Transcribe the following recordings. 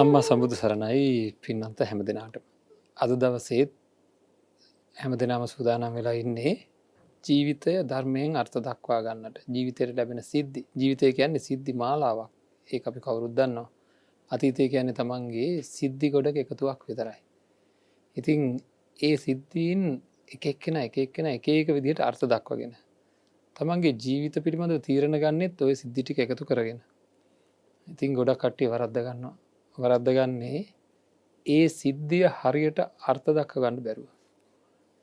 සම්මා සම්බුදු සරණයි පින්නන්ත හැම දෙනාටම. අද දවසේත් හැම දෙනාම සූදානම් වෙලා ඉන්නේ ජීවිතය ධර්මයෙන් අර්ථ දක්වා ගන්නට. ජීවිතයට ලැබෙන සිද්ධි. ජීවිතය කියන්නේ සිද්ධි මාලාවක්. ඒක අපි කවුරුත් දන්නවා. අතීතය කියන්නේ තමන්ගේ සිද්ධි ගොඩක එකතුවක් විතරයි. ඉතින් ඒ සිද්ධීන් එක එක විදිහට අර්ථ දක්වගෙන තමන්ගේ ජීවිත පිළිබඳව තීරණ ගන්නෙත් ඔය සිද්ධි ටික එකතු කරගෙන. ඉතින් ගොඩක් කට්ටිය වරද්ද ගන්නවා. වරද්ද ගන්නේ ඒ සිද්ධිය හරියට අර්ථ දක්ව ගන්න බැරුව.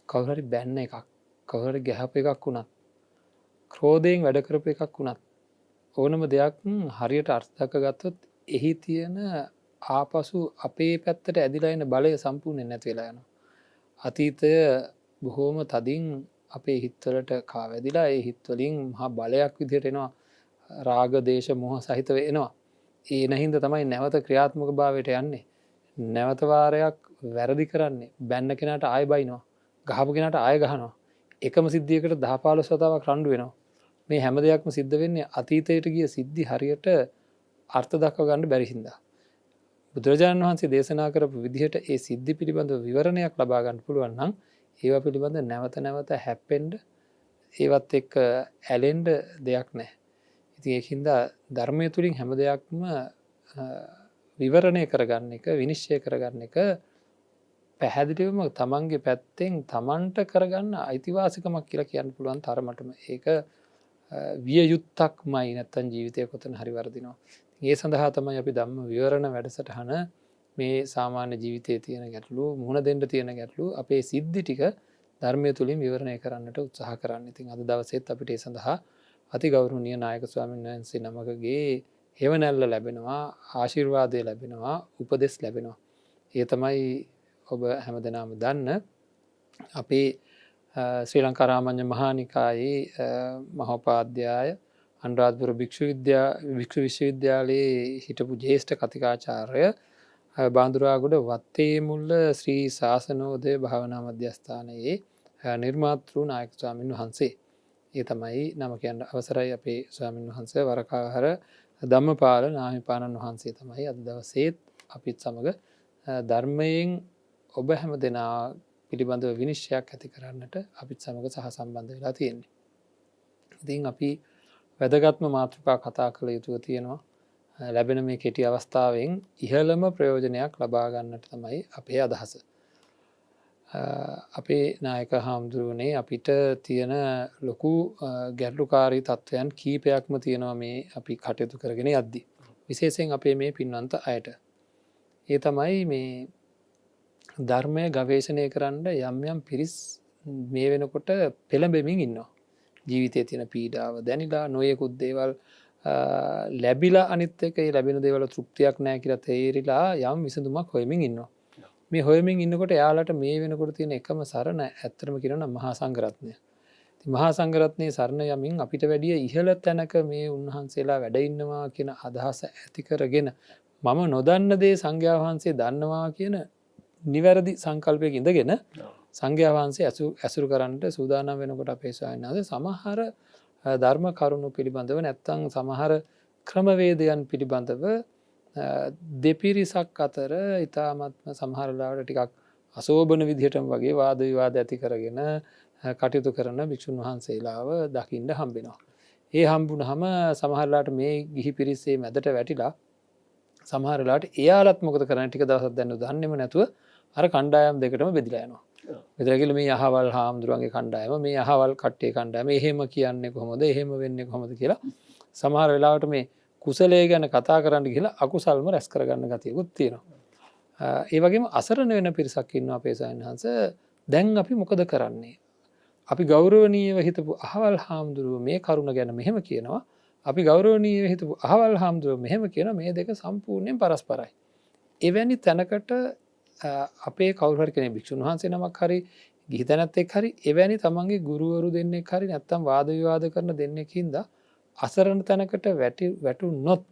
කවුරු හරි බැන්න එකක්, කවුරු හරි ගැහපු එකක් වුණත්, ක්‍රෝධයෙන් වැඩ කරපු එකක් වුණත් ඕනම දෙයක් හරියට අර්ථ දක්ව ගත්තොත් එහි තියෙන ආපසු අපේ පැත්තට ඇදිලා එන බලය සම්පූර්ණයෙන් නැති වෙලා යනවා. අතීතය බොහෝම තදින් අපේ හිත්වලට කාවැදිලා ඒ හිත්වලින් මහා බලයක් විදිහට එනවා. රාග, දේශ, මොහ සහිතව එනවා. ඒ නැහින්ද තමයි නැවත ක්‍රියාත්මක භාවයට යන්නේ. නැවත වාරයක් වැරදි කරන්නේ. බැන්න කෙනාට ආය බයිනවා. ගහපු කෙනාට ආය ගහනවා. එකම සිද්ධියකට 10-15 වතාවක් රණ්ඩු වෙනවා. මේ හැම දෙයක්ම සිද්ධ වෙන්නේ අතීතයට ගිය සිද්ධි හරියට අර්ථ දක්ව ගන්න බැරි හින්දා. බුදුරජාණන් වහන්සේ දේශනා කරපු විදිහට ඒ සිද්ධි පිළිබඳව විවරණයක් ලබා ගන්න පුළුවන් නම් ඒවා පිළිබඳ නැවත නැවත හැප්පෙන්න ඒවත් එක්ක ඇලෙන්න දෙයක් නැහැ. ඉතින් ඒකින්ද ධර්මය තුලින් හැම දෙයක්ම විවරණය කරගන්න එක, විනිශ්චය කරගන්න එක පැහැදිලිවම තමන්ගේ පැත්තෙන් තමන්ට කරගන්න අයිතිවාසිකමක් කියලා කියන්න පුළුවන් තරමටම ඒක විය යුත්තක්මයි. නැත්තම් ජීවිතය කොතන හරි වර්ධිනවා. ඒ සඳහා තමයි අපි ධම්ම විවරණ වැඩසටහන මේ සාමාන්‍ය ජීවිතයේ තියෙන ගැටලු, මුහුණ දෙන්න තියෙන ගැටලු අපේ සිද්ධි ටික ධර්මය තුලින් විවරණය කරන්නට උත්සාහ කරන්න. ඉතින් අද දවසේත් අපිට ඒ සඳහා අති ගෞරවනීය නායක ස්වාමීන් වහන්සේ නමකගේ හේවණැල්ල ලැබෙනවා, ආශිර්වාදය ලැබෙනවා, උපදෙස් ලැබෙනවා. ඒ තමයි ඔබ හැමදෙනාම දන්න අපේ ශ්‍රී ලංකා රාමඤ්ඤ මහානිකායේ මහෝපාද්‍යය අනුරාධපුර භික්ෂු විශ්වවිද්‍යාලයේ හිටපු ජ්‍යෙෂ්ඨ කතිකාචාර්ය බාඳුරාගොඩ වත්තේමුල්ල ශ්‍රී ශාසනෝදය භාවනා මධ්‍යස්ථානයේ නිර්මාතෘ නායක ස්වාමීන් වහන්සේ. ඒ තමයි නම කියන්න අවසරයි අපේ ස්වාමීන් වහන්සේ වරකාහර ධම්මපාල නාහිමිපාණන් වහන්සේ තමයි අද දවසේත් අපිත් සමග ධර්මයෙන් ඔබ හැම දෙනා පිළිබඳව විනිශ්චයක් ඇති කරන්නට අපිත් සමග සහසම්බන්ධ වෙලා තියෙන්නේ. ඉතින් අපි වැදගත්ම මාතෘකා කතා කළ යුතුව තියෙනවා. ලැබෙන මේ කෙටි අවස්ථාවෙන් ඉහළම ප්‍රයෝජනයක් ලබා ගන්නට තමයි අපේ අදහස. අපේ නායක හාමුදුරුවනේ අපිට තියෙන ලොකු ගැටලුකාරී තත්ත්වයන් කීපයක්ම තියෙනවා මේ අපි කටයුතු කරගෙන යද්දී. විශේෂයෙන් අපේ මේ පින්වන්ත අයට. ඒ තමයි මේ ධර්මය ගවේෂණය කරන්න යම් යම් පිරිස් මේ වෙනකොට පෙළඹෙමින් ඉන්නවා. ජීවිතයේ තියෙන පීඩාව දැනිලා නොයෙකුත් දේවල් ලැබිලා අනිත් එක ඒ ලැබෙන දේවල් තෘප්තියක් නැහැ කියලා තේරිලා යම් විසඳුමක් හොයමින් ඉන්නවා. මේ හොයමින් ඉන්නකොට එයාලට මේ වෙනකොට තියෙන එකම සරණ ඇත්තටම කියනවා මහා සංඝරත්නය. ඉතින් මහා සංඝරත්නයේ සරණ යමින් අපිට වැඩිය ඉහළ තැනක මේ උන්වහන්සේලා වැඩ ඉන්නවා කියන අදහස ඇති කරගෙන මම නොදන්න දේ සංඝයා වහන්සේ දන්නවා කියන නිවැරදි සංකල්පයක ඉඳගෙන සංඝයා වහන්සේ ඇසුරු කරන්නට සූදානම් වෙනකොට අපේ ස්වාමීන් වහන්සේ සමහර ධර්ම කරුණු පිළිබඳව නැත්නම් සමහර ක්‍රමවේදයන් පිළිබඳව දෙපිරිසක් අතර ඊ타මත්ම සමහර ලාවට ටිකක් අශෝභන විදිහටම වගේ වාද විවාද ඇති කරගෙන කටයුතු කරන භික්ෂුන් වහන්සේලාව දකින්න හම්බෙනවා. ඒ හම්බුනහම සමහර ලාට මේ ගිහි පිරිසේ මැදට වැටිලා සමහර ලාට එයාලත් මොකද කරන්නේ ටික දවසක් දැන් දන්නේම නැතුව අර කණ්ඩායම් දෙකටම බෙදලා යනවා. බෙදලා ගිහලා මේ අහවල් හාමුදුරුවන්ගේ කණ්ඩායම මේ අහවල් කට්ටිය කණ්ඩායම එහෙම කියන්නේ කොහොමද එහෙම වෙන්නේ කොහොමද කියලා සමහර වෙලාවට මේ කුසලයේ ගැන කතා කරන්න ගිහලා අකුසල්ම රැස් කරගන්න ගතියකුත් තියෙනවා. ඒ වගේම අසරණ වෙන පිරිසක් ඉන්නවා අපේ ස්වාමීන් වහන්සේ. දැන් අපි මොකද කරන්නේ? අපි ගෞරවණීයව හිතපු අහවල් හාමුදුරුවෝ මේ කරුණ ගැන මෙහෙම කියනවා. අපි ගෞරවණීයව හිතපු අහවල් හාමුදුරුවෝ මෙහෙම කියනවා. මේ දෙක සම්පූර්ණයෙන් පරස්පරයි. එවැනි තැනකට අපේ කවුරු හරි කෙනෙක් භික්ෂුන් වහන්සේ නමක් හරි ගිහි තැනැත්තෙක් හරි එවැනි තමන්ගේ ගුරුවරු දෙන්නෙක් හරි නැත්තම් වාද විවාද කරන දෙන්නෙකින්ද අසරණ තැනකට වැටුනොත්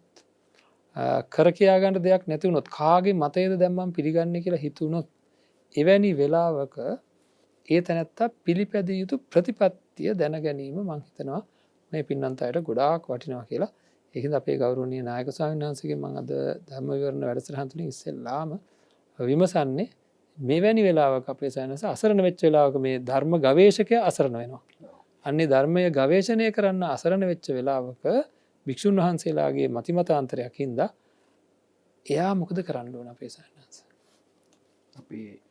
කර කියා ගන්න දෙයක් නැති වුණොත් කාගේ මතයද දැන් මම පිළිගන්නේ කියලා හිතුනොත් එවැනි වෙලාවක ඒ තැනැත්තා පිළිපැදිය යුතු ප්‍රතිපත්තිය දැන ගැනීම මම හිතනවා මේ පින්නන්ත අයට ගොඩාක් වටිනවා කියලා. ඒකද අපේ ගෞරවනීය නායක ස්වාමීන් වහන්සේගෙන් මම අද ධර්ම විවරණ වැඩසටහන තුලින් ඉස්සෙල්ලාම විමසන්නේ මෙවැනි වෙලාවක අපේ සයනස අසරණ වෙච්ච වෙලාවක මේ ධර්ම ගවේෂකයා අසරණ වෙනවා. අන්නේ ධර්මය ගවේෂණය කරන්න අසරණ වෙච්ච වෙලාවක භික්ෂුන් වහන්සේලාගේ මතිමතාන්තරයක් හින්දා එයා මොකද කරන්න ඕන අපේ සයනස? අපේ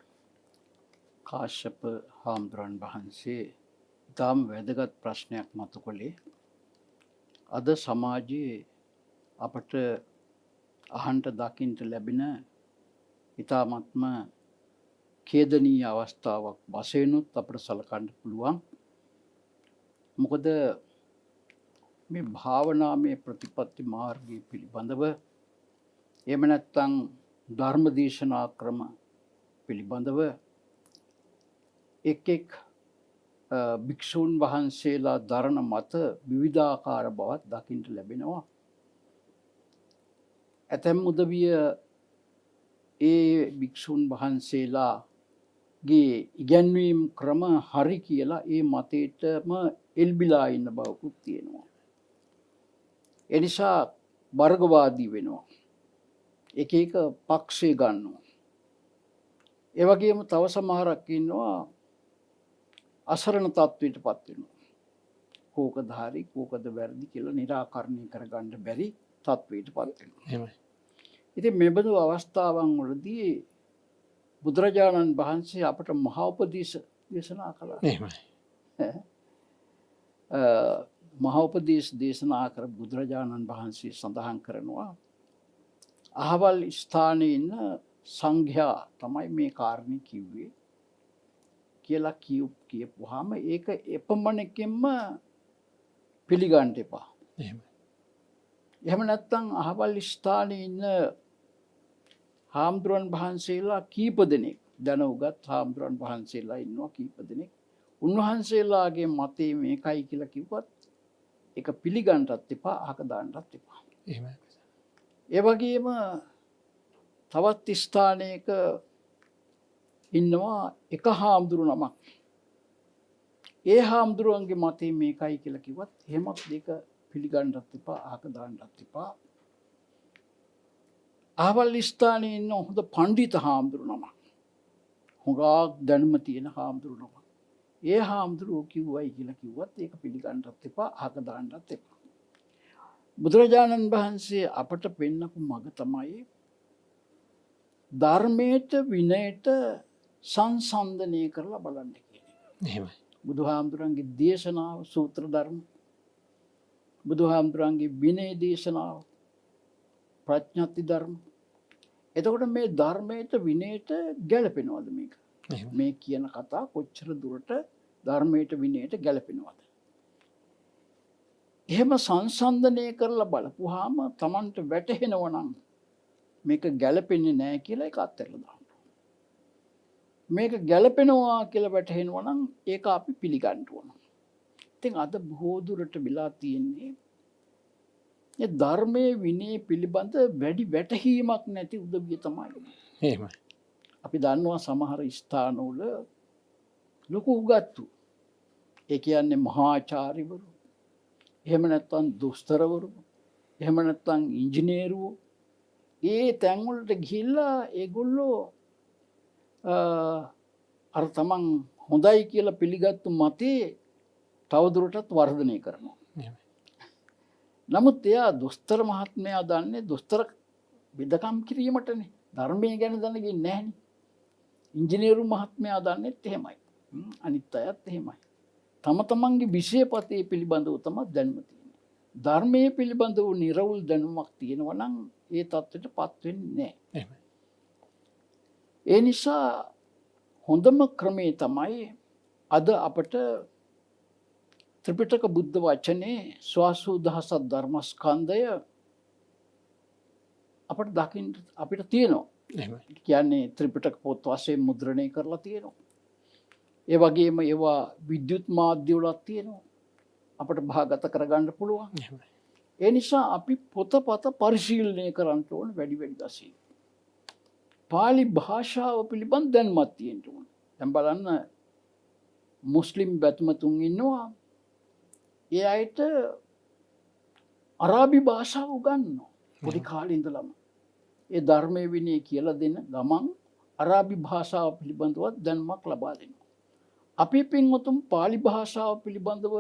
කාශ්‍යප හාමුදුරන් වහන්සේ ඉතාම වැදගත් ප්‍රශ්නයක් මතු කළේ. අද සමාජයේ අපට අහන්ට දකින්ට ලැබෙන ඉතාමත්ම ඛේදනීය අවස්ථාවක් වශයෙන්ුත් අපට සලකන්න පුළුවන්. මොකද මේ භාවනාමය ප්‍රතිපත්ති මාර්ගය පිළිබඳව එහෙම නැත්නම් ධර්ම දේශනා ක්‍රම පිළිබඳව එක් භික්ෂූන් වහන්සේලා දරන මත විවිධාකාර බවත් දකින්නට ලැබෙනවා. ඇතැම් උදවිය ඒ භික්ෂූන් වහන්සේලාගේ ඉගැන්වීම් ක්‍රම හරි කියලා ඒ මතේටම එල්බිලා ඉන්න බවකුත් තියෙනවා. එනිසා වර්ගවාදී වෙනවා. එක පක්ෂය ගන්නවා. ඒ වගේම තව සමහරක් ඉන්නවා අසරණ තත්වයට පත් වෙනවා. කෝකද හරි කෝකද වැරදි කියලා निराකරණය කරගන්න බැරි තත්වයට පත් වෙනවා. ඉතින් මෙබඳු අවස්ථාවන් වලදී බුදුරජාණන් වහන්සේ අපට මහා උපදේශ දේශනා කළා. මහා උපදේශ දේශනා කර බුදුරජාණන් වහන්සේ සඳහන් කරනවා අහවල් ස්ථානයේ ඉන්න සංඝයා තමයි මේ කාරණේ කිව්වේ කියලා කියපුවාම ඒක එපමණකින්ම පිළිගන්න එපා. එහෙම නැත්නම් අහවල් ස්ථානයේ ඉන්න හාමුදුරන් වහන්සේලා කීප දෙනෙක් දැනුගත් හාමුදුරන් වහන්සේලා ඉන්නවා කීප දෙනෙක්. උන්වහන්සේලාගේ මතේ මේකයි කියලා කිව්වත් ඒක පිළිගන්නත් එපා අහක දාන්නත් එපා. එහෙමයි. ඒ වගේම තවත් ස්ථානයක ඉන්නවා එක හාමුදුරු නමක්. ඒ හාමුදුරුවන්ගේ මතේ මේකයි කියලා කිව්වත් එහෙමත් දෙක පිළිගන්නත් එපා අහක දාන්නත් එපා. අහවල් ස්ථානයේ ඉන්න හොඳ පඬිත හාමුදුරු නමක්. හුඟක් දැනුම තියෙන හාමුදුරු නමක්. ඒ හාමුදුරුවෝ කිව්වයි කියලා කිව්වත් ඒක පිළිගන්නත් එපා අහක දාන්නත් එපා. බුදුරජාණන් වහන්සේ අපට පෙන්නපු මඟ තමයි ධර්මයට විනයට සංසන්දනය කරලා බලන්න කියන එක. එහෙමයි. බුදුහාමුදුරන්ගේ දේශනාව සූත්‍ර ධර්ම, බුදුහාමුදුරන්ගේ විනය දේශනාව ප්‍රඥප්ති ධර්ම. එතකොට මේ ධර්මයට විනයට ගැලපෙනවද මේක? මේ කියන කතා කොච්චර දුරට ධර්මයට විනයට ගැලපෙනවද? එහෙම සංසන්දනය කරලා බලපුවාම Tamanට වැටහෙනවා නම් මේක ගැලපෙන්නේ නැහැ කියලා ඒක අත්හැරලා දාන්න. මේක ගැලපෙනවා කියලා වැටහෙනවා නම් ඒක අපි පිළිගන්න ඕන. ඉතින් අද බොහෝ දුරට වෙලා තියෙන්නේ මේ ධර්මයේ විනය පිළිබඳ වැඩි වැටහීමක් නැති උදවිය තමයි. එහෙමයි. අපි දන්නවා සමහර ස්ථානවල ලොකු උගත්තු. ඒ කියන්නේ මහාචාර්යවරු. එහෙම නැත්නම් දුස්තරවරු. එහෙම නැත්නම් ඉංජිනේරුවෝ. ඒ තැන් වලට ගිහිල්ලා ඒගොල්ලෝ අර තමන් හොඳයි කියලා පිළිගත්තු මතේ තවදුරටත් වර්ධනය කරනවා. නමුත් එයා දොස්තර මහත්මයා දන්නේ දොස්තර විදකම් කිරීමටනේ. ධර්මයේ ගැන දැනගන්නේ නැහනේ. ඉංජිනේරු මහත්මයා දන්නේත් එහෙමයි. අනිත් අයත් එහෙමයි. තම තමන්ගේ විෂයපතේ පිළිබඳව තමයි දැනුම තියෙන්නේ. ධර්මයේ පිළිබඳව නිර්වුල් දැනුමක් තියෙනවා නම් ඒ தත්ත්වයටපත් වෙන්නේ නැහැ. ඒ නිසා හොඳම ක්‍රමේ තමයි අද අපට ත්‍රිපිටක බුද්ධ වචනේ ස්වාසූ දහසක් ධර්මස්කන්ධය අපට දකින්න අපිට තියෙනවා. කියන්නේ ත්‍රිපිටක පොත් වශයෙන් මුද්‍රණය කරලා තියෙනවා. ඒ වගේම ඒවා විද්‍යුත් මාධ්‍ය වලත් තියෙනවා. අපට භාගත කරගන්න පුළුවන්. ඒ නිසා අපි පොතපත පරිශීලනය කරන්න ඕන වැඩි වශයෙන්. පාලි භාෂාව පිළිබඳ දැනුමක් තියෙන්න ඕන. දැන් බලන්න මුස්ලිම් බැතිමතුන් ඉන්නවා. ඒ අයට අරාබි භාෂාව උගන්වනවා පොඩි කාලේ ඉඳලම. ඒ ධර්මයේ විනය කියලා දෙන ගමන් අරාබි භාෂාව පිළිබඳව දැනුමක් ලබා දෙනවා. අපේ පින්වතුන් පාලි භාෂාව පිළිබඳව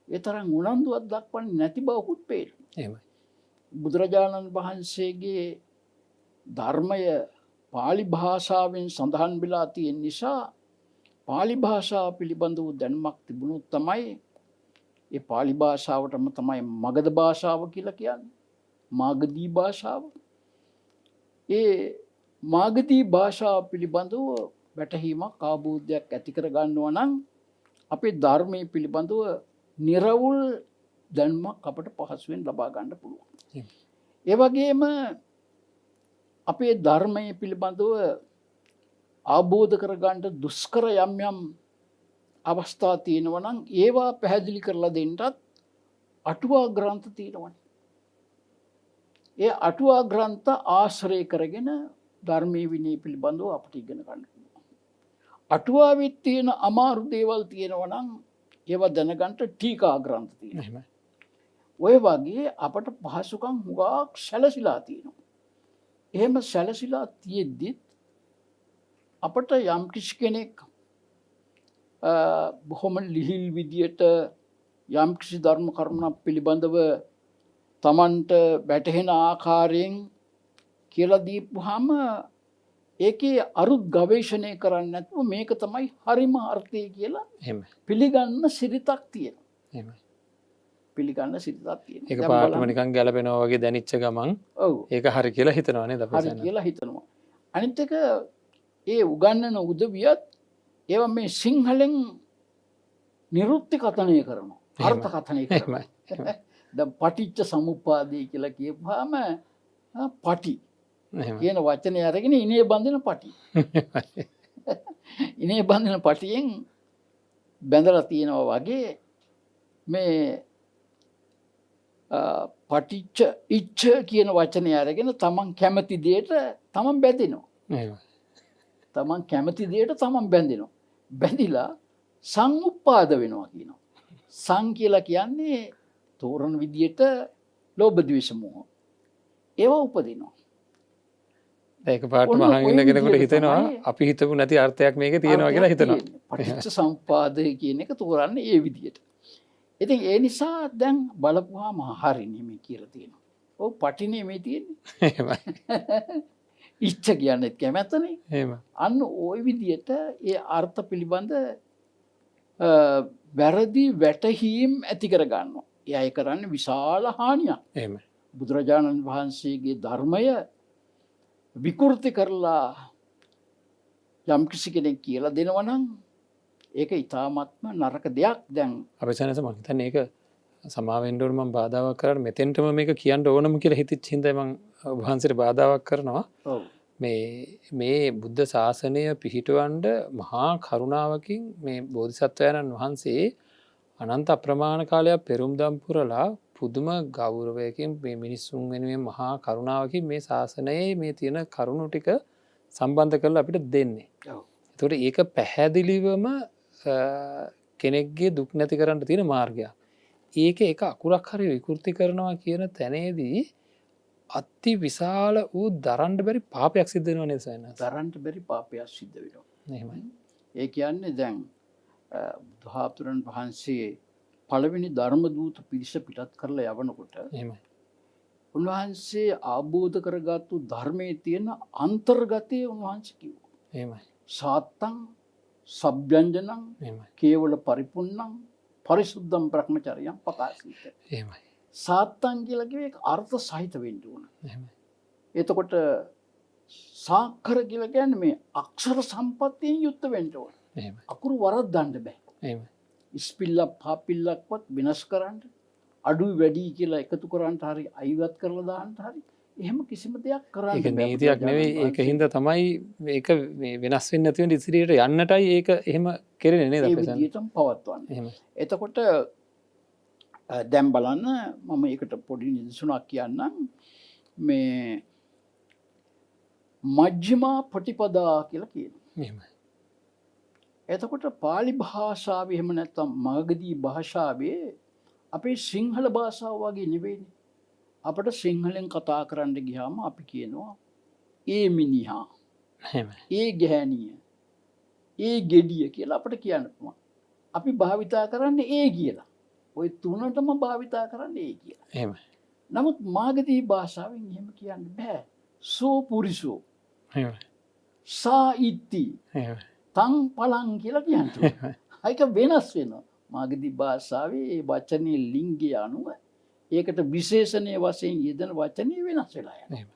ඒ තරම් උනන්දුවක් දක්වන්නේ නැති බවකුත් පේනවා. එහෙමයි. බුදුරජාණන් වහන්සේගේ ධර්මය පාලි භාෂාවෙන් සඳහන් වෙලා තියෙන නිසා පාලි භාෂාව පිළිබඳව දැනුමක් තිබුණොත් තමයි ඒ පාලි භාෂාවටම තමයි මගධ භාෂාව කියලා කියන්නේ. මාගධී භාෂාව. ඒ මාගධී භාෂාව පිළිබඳව වැටහීමක් අවබෝධයක් ඇති කර ගන්නවා නම් අපේ ධර්මයේ පිළිබඳව නිර්වුල් දැනුමක් අපට පහසුවෙන් ලබා ගන්න පුළුවන්. ඒ වගේම අපේ ධර්මයේ පිළිබඳව අවබෝධ කරගන්න දුෂ්කර යම් යම් අවස්ථා තියෙනවා නම් ඒවා පැහැදිලි කරලා දෙන්නත් අටුවා ග්‍රන්ථ තියෙනවනේ. ඒ අටුවා ග්‍රන්ථ ආශ්‍රය කරගෙන ධර්මයේ විනය පිළිබඳව අපිට ඉගෙන ගන්න පුළුවන්. අටුවාවේ තියෙන අමාරු දේවල් තියෙනවා නම් ඒවා දැනගන්න ටීකා ග්‍රන්ථ තියෙනවා. ඔය වගේ අපට පහසුකම් හුඟක් සැලසිලා තියෙනවා. එහෙම සැලසිලා තියෙද්දිත් අපට යම් කිසි කෙනෙක් බොහොම ලිහිල් විදියට යම් කිසි ධර්ම කරුණක් පිළිබඳව තමන්ට වැටහෙන ආකාරයෙන් කියලා දීපුවාම ඒකේ අරුත් ගවේෂණය කරන්නේ නැතුව මේක තමයි හරිම අර්ථය කියලා පිළිගන්න සිරිතක් තියෙනවා. එහෙමයි. පිළිගන්න සිරිතක් තියෙනවා. ඒක පාටම නිකන් ගැලපෙනවා වගේ දැනෙච්ච ගමන් ඔව් ඒක හරි කියලා හිතනවා නේද අපි හරි කියලා හිතනවා. අනිත් එක ඒ උගන්වන උදවියත් ඒවා මේ සිංහලෙන් නිරුක්ති කථනය කරනවා. අර්ථ කථනය කරනවා. දැන් පටිච්ච සමුප්පාදේ කියලා කියපුවාම පටි කියන වචනේ අරගෙන ඉනේ බඳින පටි. ඉනේ බඳින පටියෙන් බැඳලා තියෙනවා වගේ මේ පටිච්ච ඉච්ඡ කියන වචනේ අරගෙන තමන් කැමති දෙයට තමන් බැඳෙනවා. තමන් කැමති දෙයට තමන් බැඳෙනවා. බැඳිලා සංඋප්පාද වෙනවා කියනවා. සං කියලා කියන්නේ තෝරන විදියට ලෝභ ද්වේෂ මෝහ. ඒවා උපදිනවා. ඒක පාටම අහන් ඉන්න කෙනෙකුට හිතෙනවා අපි හිතපු නැති අර්ථයක් මේකේ තියෙනවා කියලා හිතනවා. පටිච්ච සමුප්පාදය කියන එක තෝරන්නේ ඒ විදියට. ඉතින් ඒ නිසා දැන් බලපුවාම හරිනේ මේ කියලා තියෙනවා. ඔව් පටිනේ මේ තියෙන්නේ. එහෙමයි. ඉච්ඡ කියන්නේ කැමැත්තනේ. එහෙම. අන්න ওই විදියට ඒ අර්ථ පිළිබඳ වැරදි වැටහීම් ඇති කර ගන්නවා. එයා කරන්නේ විශාල හානියක්. එහෙමයි. බුදුරජාණන් වහන්සේගේ ධර්මය විකෘති කරලා යම් කිසි කෙනෙක් කියලා දෙනවා නම් ඒක ඊටාත්ම නරක දෙයක්. දැන් අපසනස මම හිතන්නේ ඒක සමාවෙන්න ඕන මම බාධාවක් කරලා මෙතෙන්ටම මේක කියන්න ඕනම කියලා හිතෙච්ච හින්දා මම වහන්සේට බාධාවක් කරනවා. ඔව්. මේ බුද්ධ ශාසනය පිහිටවන්න මහා කරුණාවකින් මේ බෝධිසත්වයන්න් වහන්සේ අනන්ත අප්‍රමාණ කාලයක් පෙරම්දම් පුරලා පුදුම ගෞරවයකින් මේ මිනිස්සුන් වෙනුවෙන් මහා කරුණාවකින් මේ ශාසනයේ මේ තියෙන කරුණු ටික සම්බන්ධ කරලා අපිට දෙන්නේ. ඔව්. ඒතකොට ඒක පැහැදිලිවම කෙනෙක්ගේ දුක් නැති කරන්න තියෙන මාර්ගයක්. ඒක එක අකුරක් හරි විකෘති කරනවා කියන තැනේදී අති විශාල වූ දරන්න බැරි පාපයක් සිද්ධ වෙනවා නේද සයන්ස්? දරන්න බැරි පාපයක් සිද්ධ වෙනවා. එහෙමයි. ඒ කියන්නේ දැන් බුදුහාමුදුරන් වහන්සේ පළවෙනි ධර්ම දූත පිරිස පිටත් කරලා යවනකොට එහෙමයි. උන්වහන්සේ ආબોධ කරගත්තු ධර්මයේ තියෙන අන්තර්ගතය උන්වහන්සේ කිව්වා. එහෙමයි. සාත්තං සබ්බ්‍යංජනං එහෙමයි. කේවල පරිපුන්නං පරිසුද්ධම් බ්‍රහ්මචර්යං පකාශීත. එහෙමයි. සාත්තං කියලා කිව්වේ ඒක අර්ථ සහිත වෙන්න ඕන. එහෙමයි. එතකොට සාක්කර කියලා කියන්නේ මේ අක්ෂර සම්පත්තියෙන් යුක්ත වෙන්න ඕන. එහෙමයි. අකුරු වරද්දන්න බෑ. එහෙමයි. ඉස්පිල්ලක් පාපිල්ලක්වත් වෙනස් කරන්න අඩුයි වැඩි කියලා එකතු කරන්න හරි අයිවත් කරලා දාන්න හරි එහෙම කිසිම දෙයක් කරන්න ඒක නීතියක් නෙවෙයි. ඒක හින්දා තමයි මේක වෙනස් වෙන්නේ නැති වෙන ඉදිරියට යන්නටයි ඒක එහෙම කෙරෙන්නේ නේද ඒ අපේ සයන්ස්? විදිහටම පවත්වන්න. එහෙමයි. එතකොට දැන් බලන්න මම ඒකට පොඩි නිදසුනක් කියන්නම්. මේ මජ්ක්‍ධිමා ප්‍රතිපදා කියලා කියනවා. එහෙමයි. එතකොට පාලි භාෂාවේ එහෙම නැත්නම් මාගධී භාෂාවේ අපේ සිංහල භාෂාව වගේ නෙවෙයිනේ. අපට සිංහලෙන් කතා කරන්න ගියාම අපි කියනවා ඒ මිනිහා, ඒ ගැහැණිය, ඒ ගෙඩිය කියලා අපට කියන්න පුළුවන්. අපි භාවිතා කරන්නේ ඒ කියලා. ওই තුනටම භාවිතා කරන්නේ ඒ කියලා. එහෙමයි. නමුත් මාගදී භාෂාවෙන් එහෙම කියන්න බෑ. සෝ පුරිසෝ, එහෙමයි. සා ඉත්ති, එහෙමයි. තං පලං කියලා කියන්න. ඒක වෙනස් වෙනවා. මාගදී භාෂාවේ ඒ වචනේ ලිංගය අනුව ඒකට විශේෂණයේ වශයෙන් යෙදෙන වචනේ වෙනස් වෙලා යනවා. එහෙමයි.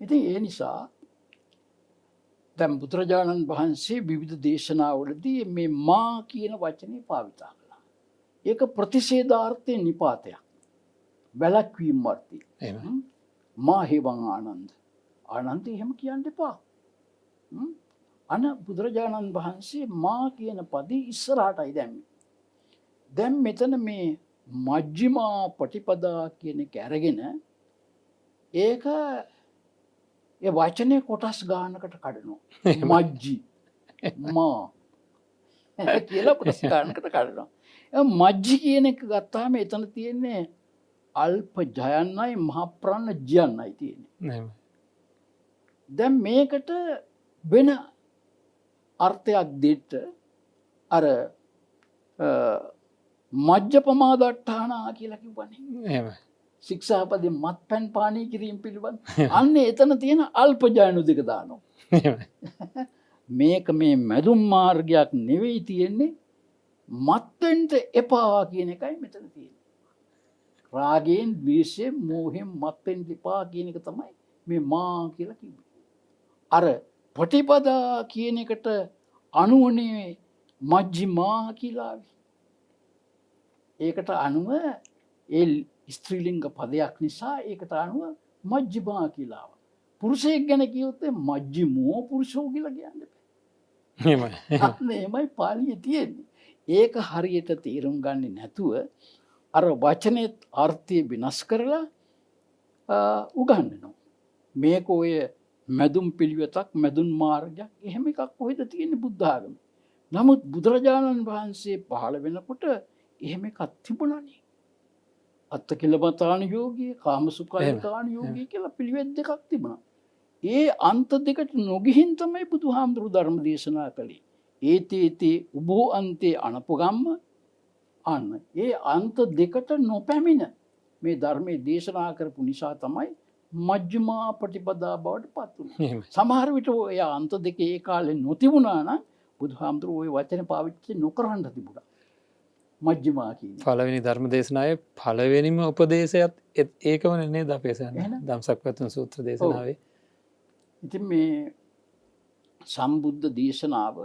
ඉතින් ඒ නිසා දැන් බුදුරජාණන් වහන්සේ විවිධ දේශනාවලදී මේ මා කියන වචනේ පාවිතා කළා. ඒක ප්‍රතිෂේධාර්ථේ නිපාතයක්. වැළැක්වීම වර්ථී. එහෙමයි. මා හේවං ආනන්ද. ආනන්ද එහෙම කියන්න එපා. අන බුදුරජාණන් වහන්සේ මා කියන පදේ ඉස්සරහටයි දැම්මේ. දැන් මෙතන මේ මජ්ක්‍ධිමා පටිපදා කියන එක අරගෙන ඒක ඒ වචනේ කොටස් ගානකට කඩනවා. මජ්ජි මා කියලා කොටස් ගානකට කඩනවා. මජ්ජි කියන එක ගත්තාම එතන තියෙන්නේ අල්ප ජයන්නයි මහ ප්‍රාණ ජයන්නයි තියෙන්නේ. දැන් මේකට වෙන අර්ථයක් දෙන්න අර මජ්ජපමාදට්ඨානා කියලා කිව්වනේ. එහෙමයි. ශික්ෂාපදේ මත්පැන් පානය කිරීම පිළිබඳ. අන්න එතන තියෙන අල්ප ජයනු දෙක දානවා. එහෙමයි. මේක මේ මැදුම් මාර්ගයක් නෙවෙයි තියෙන්නේ, මත්වෙන්ට එපා කියන එකයි මෙතන තියෙන්නේ. රාගයෙන්, ද්වේෂයෙන්, මෝහයෙන් මත්වෙන්න එපා කියන එක තමයි මේ මා කියලා කිව්වේ. අර පටිපදා කියන එකට අනුවනේ මජ්ක්‍ධිමා කියලා ආවේ. ඒකට අනුව ඒ ස්ත්‍රීලිංග පදයක් නිසා ඒකට අනුව මජ්ක්‍ධිමා කියලා ආවා. පුරුෂයෙක් ගැන කියොත් මජ්ක්‍ධිමෝ පුරුෂෝ කියලා කියන්නේ. එහෙමයි. එහෙමයි පාලියේ තියෙන්නේ. ඒක හරියට තේරුම් ගන්නේ නැතුව අර වචනේ අර්ථය විනාශ කරලා උගන්වනවා. මේක ඔය මැදුම් පිළිවෙතක්, මැදුම් මාර්ගයක් එහෙම එකක් කොහෙද තියෙන්නේ බුද්ධ ආගමේ. නමුත් බුදුරජාණන් වහන්සේ පහළ වෙනකොට එහෙම එකක් තිබුණානේ. අත්තකිලමතාන යෝගී, කාමසුඛායතාන යෝගී කියලා පිළිවෙත් දෙකක් තිබුණා. ඒ අන්ත දෙකට නොගිහින් තමයි බුදුහාමුදුරු ධර්ම දේශනා කළේ. ඒතේති උභෝ අන්තේ අනපගම්ම. අන්න ඒ අන්ත දෙකට නොපැමිණ මේ ධර්මයේ දේශනා කරපු නිසා තමයි මජ්ක්‍ධිමා පටිපදා බවට පත් වුණේ. සමහර විට ඔය අන්ත දෙක ඒ කාලේ නොතිබුණා නම් බුදුහාමුදුරු ওই වචන පාවිච්චි නොකරන්න තිබුණා. මජ්ක්‍ධිමා කියන්නේ පළවෙනි ධර්ම දේශනාවේ පළවෙනිම උපදේශයත් ඒකම නේද අපේ ධම්සක්වතුන් සූත්‍ර දේශනාවේ. ඉතින් මේ සම්බුද්ධ දේශනාව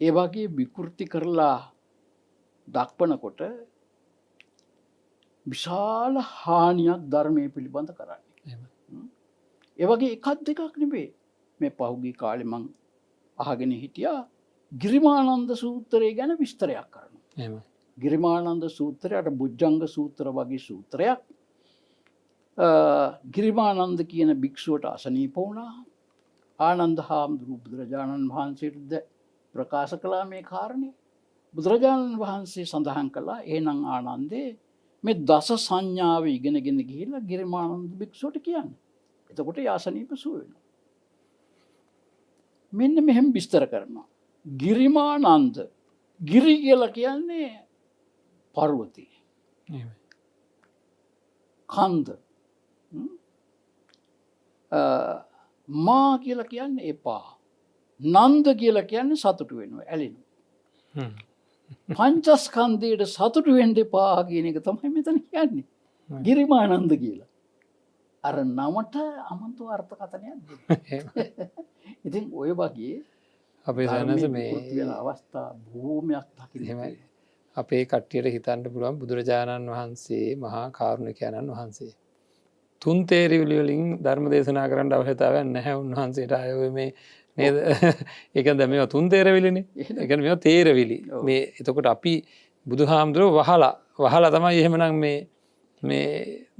ඒ වගේ විකෘති කරලා දක්වනකොට විශාල හානියක් ධර්මයේ පිළිබඳ කරන්නේ. ඒ වගේ එකක් දෙකක් නෙවෙයි. මේ පහුගිය කාලේ මං අහගෙන හිටියා ගිරිමානන්ද සූත්‍රය ගැන විස්තරයක් කරනවා. එහෙමයි. ගිරිමානන්ද සූත්‍රය අර බුද්ධංග සූත්‍ර වගේ සූත්‍රයක්. ගිරිමානන්ද කියන භික්ෂුවට අසනීප වුණා. ආනන්ද හාමුදුරුවෝ බුදුරජාණන් වහන්සේට ප්‍රකාශ කළා මේ කාරණේ. බුදුරජාණන් වහන්සේ සඳහන් කළා එහෙනම් ආනන්දේ මේ දස සංඥාව ඉගෙනගෙන ගිහිල්ලා ගිරිමානන්ද භික්ෂුවට කියන්න. එතකොට යාසනීප සුව වෙනවා. මෙන්න මෙහෙම විස්තර කරනවා. ගිරිමානන්ද, ගිරි කියලා කියන්නේ පර්වතය. කන්ද. මා කියලා කියන්නේ එපා. නන්ද කියලා කියන්නේ සතුටු වෙනවා, ඇලෙනවා. පංචස්කන්ධයට සතුටු වෙන්න එපා කියන එක තමයි මෙතන කියන්නේ. ගිරිමානන්ද කියලා. අර නමට අමතු අර්ථකථනයක් දෙනවා. ඉතින් ඔය වගේ අපේ සනස මේ අවස්ථා භූමයක් දකින්න. අපේ කට්ටියට හිතන්න පුළුවන් බුදුරජාණන් වහන්සේ මහා කාරුණිකයන්න් වහන්සේ. තුන් තේරවිලි වලින් ධර්ම දේශනා කරන්න අවශ්‍යතාවයක් නැහැ උන්වහන්සේට. අය ඔය මේ නේද? ඒක දැන් මේවා තුන් තේරවිලිනේ. ඒ කියන්නේ මේවා තේරවිලි. මේ එතකොට අපි බුදුහාමුදුරුවෝ වහලා තමයි එහෙමනම් මේ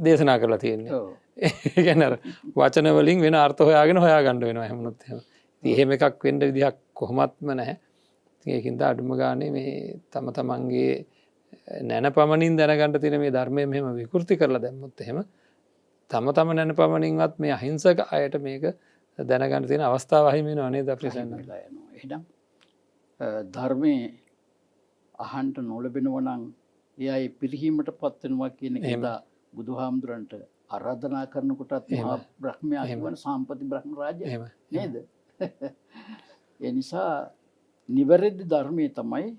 දේශනා කරලා තියෙන්නේ. ඒ කියන්නේ අර වචන වලින් වෙන අර්ථ හොයාගෙන හොයාගන්න වෙනවා එහෙමනොත් එහෙම. ඉතින් එහෙම එකක් වෙන්න විදිහක් කොහොමත්ම නැහැ. ඉතින් ඒකින්ද අඩුම ගානේ මේ තමන්ගේ නැන පමණින් දැනගන්න තියෙන මේ ධර්මය මෙහෙම විකෘති කරලා දැම්මොත් එහෙම තම නැන පමණින්වත් මේ අහිංසක අයට මේක දැනගන්න තියෙන අවස්ථාව අහිමි වෙනව නේද අපේ සන්න. එහෙනම් ධර්මයේ අහන්ට නොලබෙනවා නම් එයයි පිරිහීමට පත් වෙනවා කියන එක බුදුහාමුදුරන්ට ආරාධනා කරනකොටත් මහා බ්‍රහ්මයා කියන සාම්පති බ්‍රහ්ම රාජ්‍ය නේද? ඒ නිසා නිවැරදි ධර්මයේ තමයි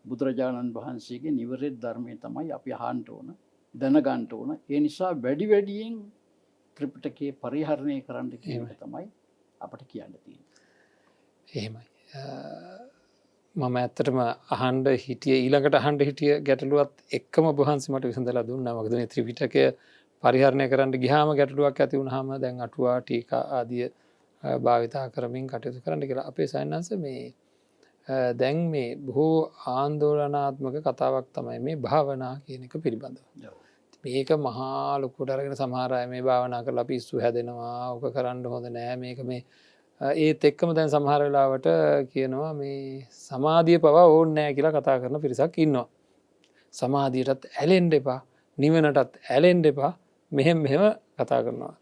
බුදුරජාණන් වහන්සේගේ නිවැරදි ධර්මයේ තමයි අපි අහන්න ඕන දැනගන්න ඕන. ඒ නිසා වැඩි වැඩියෙන් ත්‍රිපිටකේ පරිහරණය කරන්න කියන එක තමයි අපට කියන්න තියෙන්නේ. එහෙමයි. මම ඇත්තටම අහන්ඩ හිටිය ඊළඟට අහන්ඩ හිටිය ගැටලුවත් එක්කම වහන්සේ මට විසඳලා දුන්නා. මොකද මේ ත්‍රිපිටකය පරිහරණය කරන්න ගියාම ගැටලුවක් ඇති වුණාම දැන් අටුවා ටීකා ආදිය භාවිතා කරමින් කටයුතු කරන්න කියලා. අපේ සයන්ස් මේ දැන් මේ බොහෝ ආන්දෝලනාත්මක කතාවක් තමයි මේ භාවනා කියන එක පිළිබඳව. මේක මහා ලොකුට අරගෙන සමහර අය මේ භාවනා කරලා පිස්සු හැදෙනවා, ඕක කරන්න හොඳ නෑ, මේක මේ ඒත් එක්කම දැන් සමහර වෙලාවට කියනවා මේ සමාධිය පවා ඕනේ නෑ කියලා කතා කරන පිරිසක් ඉන්නවා. සමාධියටත් ඇලෙන්න එපා, නිවනටත් ඇලෙන්න එපා, මෙහෙම කතා කරනවා.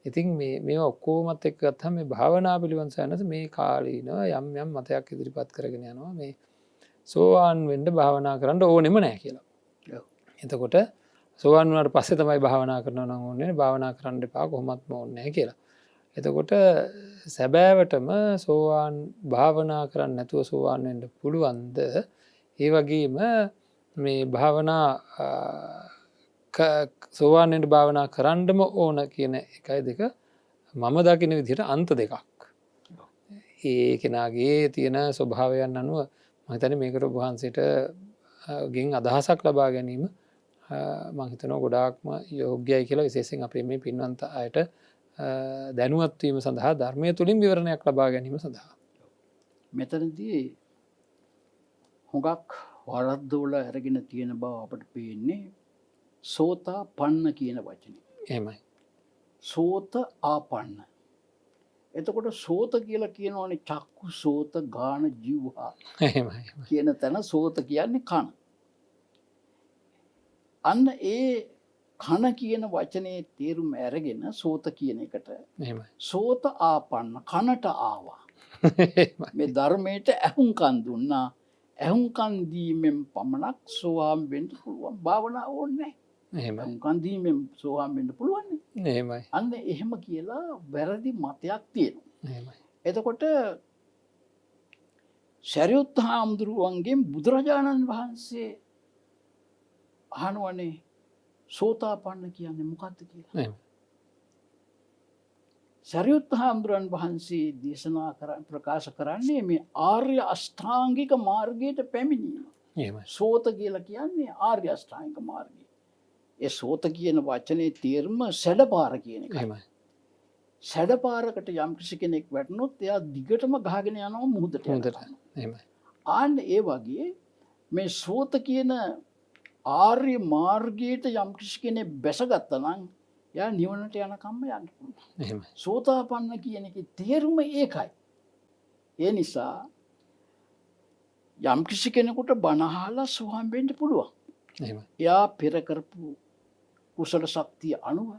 ඉතින් මේවා ඔක්කොමත් එක්ක ගත්තම මේ භාවනා පිළිබඳ සයනස මේ කාලීනව යම් මතයක් ඉදිරිපත් කරගෙන යනවා මේ සෝවාන් වෙන්න භාවනා කරන්න ඕනෙම නෑ කියලා. එතකොට සෝවාන් වුණාට පස්සේ තමයි භාවනා කරනවා නම් ඕනේ, භාවනා කරන්න එපා කොහොමත්ම ඕනේ නෑ කියලා. එතකොට සැබෑවටම සෝවාන් භාවනා කරන්න නැතුව සෝවාන් වෙන්න පුළුවන්ද? ඒ වගේම මේ භාවනා සෝවාන් වෙන්න භාවනා කරන්නම ඕන කියන එකයි දෙක මම දකින විදිහට අන්ත දෙකක්. ඒ කෙනාගේ තියෙන ස්වභාවයන් අනුව මම හිතන්නේ මේකට ඔබ වහන්සේට ගෙන් අදහසක් ලබා ගැනීම මම හිතනවා ගොඩාක්ම යෝග්‍යයි කියලා, විශේෂයෙන් අපේ මේ පින්වන්ත අයට දැනුවත් වීම සඳහා ධර්මය තුලින් විවරණයක් ලබා ගැනීම සඳහා. මෙතනදී හුඟක් වරද්දවල අරගෙන තියෙන බව අපට පේන්නේ සෝතාපන්න කියන වචනේ. එහෙමයි. සෝත ආපන්න. එතකොට සෝත කියලා කියනවනේ චක්කු සෝත ගාන ජීවහා. එහෙමයි. කියන තැන සෝත කියන්නේ කන. අන්න ඒ කන කියන වචනේ තේරුම අරගෙන සෝත කියන එකට එහෙමයි. සෝත ආපන්න කනට ආවා. මේ ධර්මයට ඇහුම්කන් දුන්නා. ඇහුම්කන් දීමෙන් පමණක් සෝවාන් වෙන්න පුළුවන්. භාවනා ඕනේ නැහැ. එහෙමයි. ඇහුම්කන් දීමෙන් සෝවාන් වෙන්න පුළුවන් නේ. එහෙමයි. අන්න එහෙම කියලා වැරදි මතයක් තියෙනවා. එහෙමයි. එතකොට සරියුත් හාමුදුරුවන්ගෙන් බුදුරජාණන් වහන්සේ අහනවනේ සෝතාපන්න කියන්නේ මොකක්ද කියලා. එහෙමයි. සරියුත් හාමුදුරන් වහන්සේ දේශනා ප්‍රකාශ කරන්නේ මේ ආර්ය අෂ්ටාංගික මාර්ගයට පැමිණීම. එහෙමයි. සෝත කියලා කියන්නේ ආර්ය අෂ්ටාංගික මාර්ගය. ඒ සෝත කියන වචනේ තේරුම සැඩපාර කියන එක. එහෙමයි. සැඩපාරකට යම් කිසි කෙනෙක් වැටුනොත් එයා දිගටම ගහගෙන යනවා මුහුදට. එහෙමයි. ආන්න ඒ වගේ මේ සෝත කියන ආර්ය මාර්ගයට යම් කිසි කෙනෙක් බැසගත්තා නම් එයා නිවනට යනකම්ම යන්න පුළුවන්. එහෙමයි. සෝතාපන්න කියන එකේ තේරුම ඒකයි. ඒ නිසා යම් කිසි කෙනෙකුට බණ අහලා සෝවාන් වෙන්න පුළුවන්. එහෙමයි. එයා පෙර කරපු කුසල ශක්තිය අනුව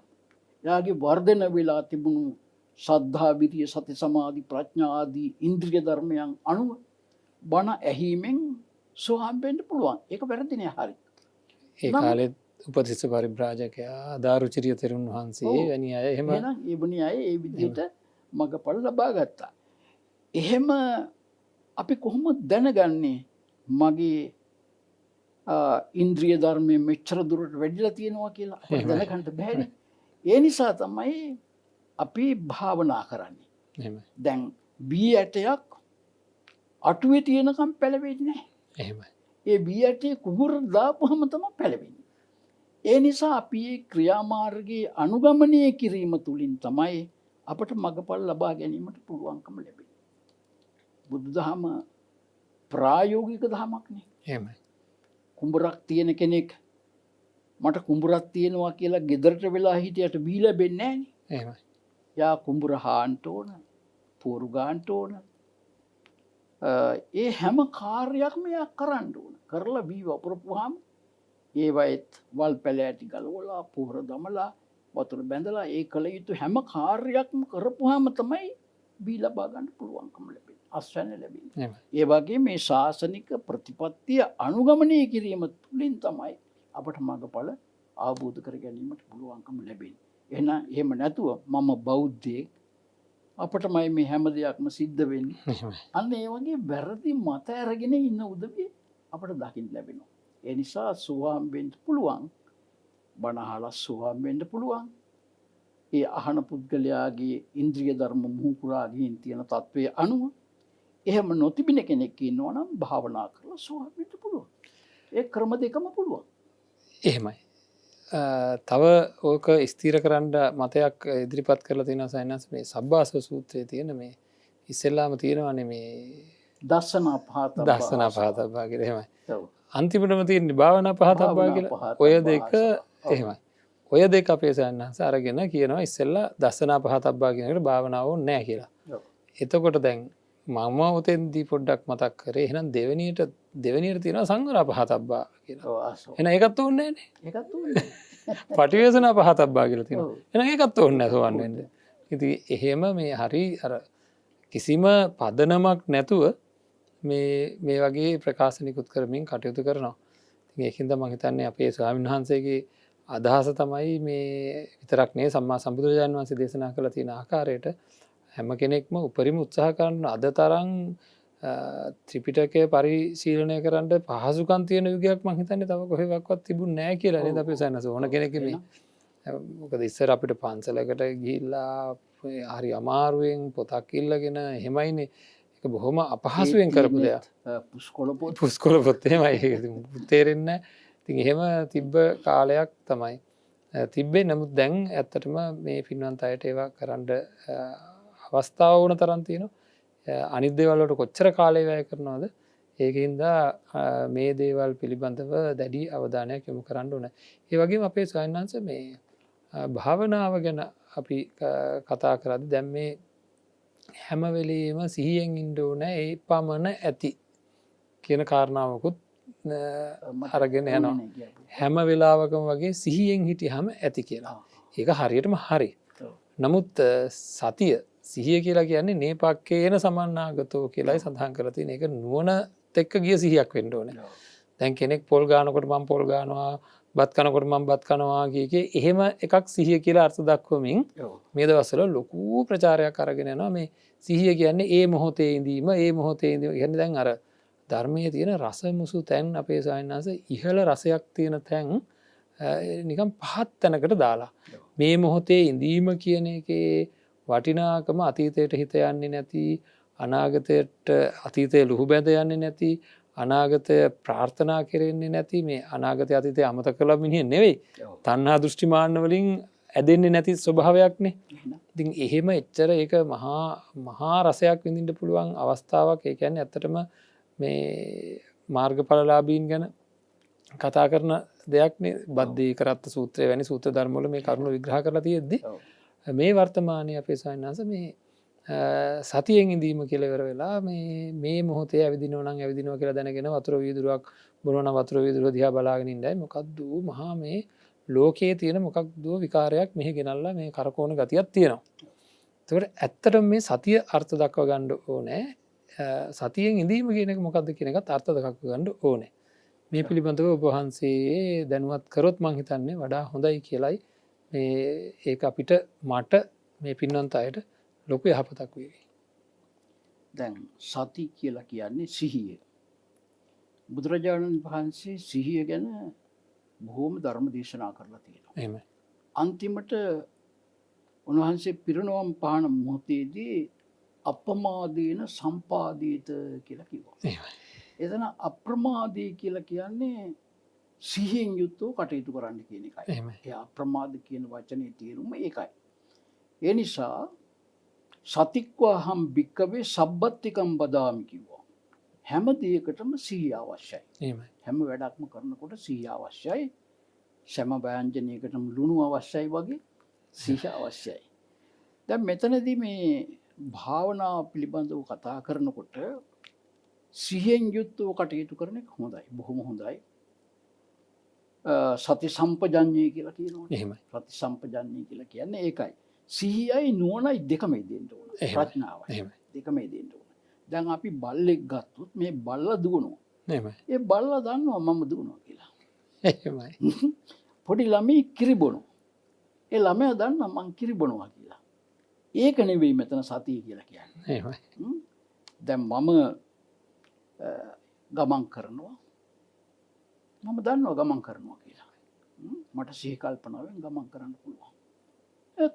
එයාගේ වර්ධන වෙලා තිබුණු සද්ධා විරිය සති සමාධි ප්‍රඥා ආදී ඉන්ද්‍රිය ධර්මයන් අනුව බණ ඇහිීමෙන් සෝවාන් වෙන්න පුළුවන්. ඒක වැරදි නෑ. හරි. ඒ කාලෙත් උපතිස්ස පරිබ්‍රාජකයා දාරුචිරිය තෙරුන් වහන්සේ වැනි අය එහෙම එහෙනම් ඒ වුණි අය ඒ විදිහට මගපල ලබා ගත්තා. එහෙම අපි කොහොමද දැනගන්නේ මගේ ඉන්ද්‍රිය ධර්මයේ මෙච්චර දුරට වැඩිලා තියෙනවා කියලා? අපිට දැනගන්න බැහැ. ඒ නිසා තමයි අපි භාවනා කරන්නේ. එහෙමයි. දැන් බී ඇටයක් අටුවේ තියෙනකම් පැලවෙන්නේ නැහැ. එහෙමයි. ඒ බී ඇටේ කුඹුර දාපුවම තමයි පැලවෙන්නේ. ඒ නිසා අපි මේ ක්‍රියාමාර්ගයේ අනුගමනය කිරීම තුලින් තමයි අපට මඟපල් ලබා ගැනීමට පුළුවන්කම ලැබෙන්නේ. බුදුදහම ප්‍රායෝගික ධර්මයක් නේ. එහෙමයි. කුඹරක් තියෙන කෙනෙක් මට කුඹරක් තියෙනවා කියලා ගෙදරට වෙලා හිටියට බී ලැබෙන්නේ නැහැ නේ. එහෙමයි. යා කුඹුර හාන්න ඕන, පෝරු ගන්න ඕන. ඒ හැම කාර්යයක්ම යා කරන්න ඕන. කරලා බී වපුරපුවාම ඒවයිත් වල් පැල ඇති ගලවලා පුහුර දමලා වතුර බැඳලා ඒ කළ යුතු හැම කාර්යයක්ම කරපුහම තමයි බී ලබා ගන්න පුළුවන්කම ලැබෙන අස්වැන්න ලැබෙන. ඒ වගේ මේ ශාසනික ප්‍රතිපත්තිය අනුගමනය කිරීම තුළින් තමයි අපට මඟඵල අවබෝධ කර ගැනීමට පුළුවන්කම ලැබෙන. එහෙම නැතුව මම බෞද්ධයෙක් අපටමයි මේ හැම දෙයක්ම සිද්ධ වෙන්නේ. අන්න ඒ වගේ වැරදි මත අරගෙන ඉන්න උදවිය අපට දකින්න ලැබෙනවා. ඒ නිසා සෝවාන් වෙන්න පුළුවන්. බණ අහලා සෝවාන් වෙන්න පුළුවන්. ඒ අහන පුද්ගලයාගේ ඉන්ද්‍රිය ධර්ම මුහුකුරා ගින් තියෙන තත්වයේ අනුව එහෙම නොතිබෙන කෙනෙක් ඉන්නවා නම් භාවනා කරලා සෝවාන් වෙන්න පුළුවන්. ඒ ක්‍රම දෙකම පුළුවන්. එහෙමයි. තව ඕක ස්ථීර කරන්න මතයක් ඉදිරිපත් කරලා තියෙනවා සයනස් මේ සබ්බාසව සූත්‍රයේ තියෙන මේ ඉස්සෙල්ලාම තියෙනවානේ මේ දස්සනා පහතබ්බා දස්සනා පහතබ්බා කියලා. එහෙමයි. ඔව්. අන්තිමටම තියෙන්නේ භාවනා පහතබ්බා කියලා. ඔය දෙක එහෙමයි. ඔය දෙක අපේ සයනස් අරගෙන කියනවා ඉස්සෙල්ලා දස්සනා පහතබ්බා කියන එකට භාවනාව ඕනේ නැහැ කියලා. එතකොට දැන් මම උතෙන්දී පොඩ්ඩක් මතක් කරේ එහෙනම් දෙවෙනියට තියෙනවා සංවර පහතබ්බා කියලා. එහෙනම් ඒකත් ඕනේ නැහනේ. ඒකත් ඕනේ. පටිවේසනා පහතබ්බා කියලා තියෙනවා. එහෙනම් ඒකත් ඕනේ නැහැ සෝවන් වෙන්න. ඉතින් එහෙම මේ හරි අර කිසිම පදනමක් නැතුව මේ වගේ ප්‍රකාශ නිකුත් කරමින් කටයුතු කරනවා. ඉතින් ඒකින්ද මම හිතන්නේ අපේ ස්වාමීන් වහන්සේගේ අදහස තමයි මේ විතරක් නේ සම්මා සම්බුදුරජාණන් වහන්සේ දේශනා කළ තියෙන ආකාරයට හැම කෙනෙක්ම උපරිම උත්සාහ කරන අද තරම් ත්‍රිපිටකය පරිශීලනය කරන්න පහසුකම් තියෙන යුගයක් මම හිතන්නේ තව කොහෙවත් තිබුණේ නැහැ කියලා නේද අපේ සයනස ඕන කෙනෙක් මේ මොකද ඉස්සර අපිට පන්සලකට ගිහිල්ලා හරි අමාරුවෙන් පොතක් ඉල්ලගෙන එහෙමයිනේ ඒක බොහොම අපහසුවෙන් කරපු දෙයක්. පුස්කොළ පොත් එහෙමයි තේරෙන්නේ නැහැ. ඉතින් එහෙම තිබ්බ කාලයක් තමයි තිබ්බේ. නමුත් දැන් ඇත්තටම මේ පින්වන්ත අයට ඒවා කරන්න අවස්ථාව වුණ තරම් තියෙනවා. අනිත් දේවල් වලට කොච්චර කාලය වැය කරනවද? ඒකින්ද මේ දේවල් පිළිබඳව දැඩි අවධානයක් යොමු කරන්න ඕන. ඒ වගේම අපේ ස්වාමීන් වහන්සේ මේ භාවනාව ගැන අපි කතා කරද්දී දැන් මේ හැම වෙලෙම සිහියෙන් ඉන්න ඕනේ ඒ පමණ ඇති කියන කාරණාවකුත් අරගෙන යනවා. හැම වෙලාවකම වගේ සිහියෙන් හිටියම ඇති කියලා. ඒක හරියටම හරි. නමුත් සතිය සිහිය කියලා කියන්නේ නේපක්කේන සමන්නාගතෝ කියලායි සඳහන් කරලා තියෙන. ඒක නුවණත් එක්ක ගිය සිහියක් වෙන්න ඕනේ. දැන් කෙනෙක් පොල් ගානකොට මම පොල් ගානවා, බත් කනකොට මම බත් කනවා කිය එහෙම එකක් සිහිය කියලා අර්ථ දක්වමින් මේ දවස්වල ලොකු ප්‍රචාරයක් අරගෙන යනවා. මේ සිහිය කියන්නේ ඒ මොහොතේ ඉඳීම, ඒ මොහොතේ ඉඳීම. කියන්නේ දැන් අර ධර්මයේ තියෙන රස මුසු තැන් අපේ සායනස ඉහළ රසයක් තියෙන තැන් නිකන් පහත් තැනකට දාලා මේ මොහොතේ ඉඳීම කියන එකේ වටිනාකම අතීතයට හිත යන්නේ නැති, අනාගතයට අතීතයේ ලුහු බැඳ යන්නේ නැති, අනාගතය ප්‍රාර්ථනා කෙරෙන්නේ නැති, මේ අනාගතය අතීතය අමතක කළ මිනිහ නෙවෙයි. තණ්හා දෘෂ්ටි මාන්න වලින් ඇදෙන්නේ නැති ස්වභාවයක්නේ. ඉතින් එහෙම එච්චර ඒක මහා රසයක් විඳින්න පුළුවන් අවස්ථාවක්. ඒ කියන්නේ ඇත්තටම මේ මාර්ගඵලලාභීන් ගැන කතා කරන දෙයක්නේ. බද්දේ කරත්ත සූත්‍රය වැනි සූත්‍ර ධර්ම වල මේ කරුණු විග්‍රහ කරලා තියෙද්දි මේ වර්තමානයේ අපේ සයන්නාස මේ සතියෙන් ඉඳීම කියලා ඉවර වෙලා මේ මොහොතේ ඇවිදිනවා නම් ඇවිදිනවා කියලා දැනගෙන වතුර වීදුරුවක් බොනවා නම් වතුර වීදුරුව දිහා බලාගෙන ඉඳයි මොකද්ද මහා මේ ලෝකයේ තියෙන මොකක්ද විකාරයක් මෙහි ගෙනල්ලා මේ කරකවන ගතියක් තියෙනවා. ඒකට ඇත්තටම මේ සතිය අර්ථ දක්ව ගන්න ඕනේ. සතියෙන් ඉඳීම කියන එක මොකක්ද කියන එකත් අර්ථ දක්ව ගන්න ඕනේ. මේ පිළිබඳව ඔබ වහන්සේ දැනුවත් කරොත් මං හිතන්නේ වඩා හොඳයි කියලයි. ඒක අපිට මට මේ පින්වන්ත අයට ලොකු යහපතක් වේවි. දැන් සති කියලා කියන්නේ සිහිය. බුදුරජාණන් වහන්සේ සිහිය ගැන බොහෝම ධර්ම දේශනා කරලා තියෙනවා. එහෙමයි. අන්තිමට උන්වහන්සේ පිරිනොම් පාන මොහොතේදී අප්‍රමාදේන සම්පාදීත කියලා කිව්වා. එහෙමයි. එතන අප්‍රමාදී කියලා කියන්නේ සිහියෙන් යුක්තව කටයුතු කරන්න කියන එකයි. එහෙමයි. ඒ අප්‍රමාද කියන වචනේ තේරුම ඒකයි. ඒ නිසා සතික්වාහම් භික්කවේ සබ්බත්තිකම් බදාමි කිව්වා. හැම දෙයකටම සිහිය අවශ්‍යයි. එහෙමයි. හැම වැඩක්ම කරනකොට සිහිය අවශ්‍යයි. සෑම ව්‍යංජනයකටම ලුණු අවශ්‍යයි වගේ සිහිය අවශ්‍යයි. දැන් මෙතනදී මේ භාවනාව පිළිබඳව කතා කරනකොට සිහියෙන් යුක්තව කටයුතු කරන එක හොඳයි. බොහොම හොඳයි. සති සම්පජඤ්ඤය කියලා කියනවා. එහෙමයි. සති සම්පජඤ්ඤය කියලා කියන්නේ ඒකයි. සිහියයි නුවණයි දෙකම දෙන්න ඕන. ප්‍රඥාවයි. එහෙමයි. දෙකම දෙන්න ඕන. දැන් අපි බල්ලෙක් ගත්තොත් මේ බල්ලා දුවනවා. එහෙමයි. ඒ බල්ලා දන්නවා මම දුවනවා කියලා. එහෙමයි. පොඩි ළමයි කිරි බොනවා. ඒ ළමයා දන්නවා මං කිරි බොනවා කියලා. ඒක නෙවෙයි මෙතන සතිය කියලා කියන්නේ. එහෙමයි. දැන් මම ගමන් කරනවා. මම දන්නවා ගමන් කරනවා කියලා. මට සිහි කල්පනාවෙන් ගමන් කරන්න පුළුවන්.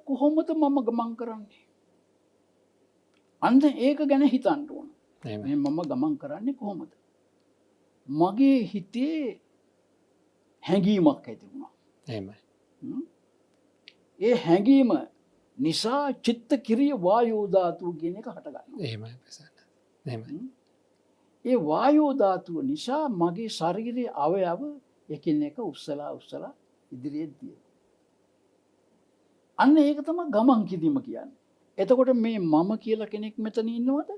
කොහොමද මම ගමන් කරන්නේ? අන්න ඒක ගැන හිතන්න ඕන. එහෙමයි. මේ මම ගමන් කරන්නේ කොහොමද? මගේ හිතේ හැඟීමක් ඇති වුණා. එහෙමයි. ඒ හැඟීම නිසා චිත්ත කිරිය වායෝ ධාතුව කියන එක හට ගන්නවා. එහෙමයි. එහෙමයි. ඒ වායෝ ධාතුව නිසා මගේ ශරීරයේ අවයව එකින් එක උස්සලා ඉදිරියට දියනවා. අන්න ඒක තමයි ගමන් කිරීම කියන්නේ. එතකොට මේ මම කියලා කෙනෙක් මෙතන ඉන්නවද?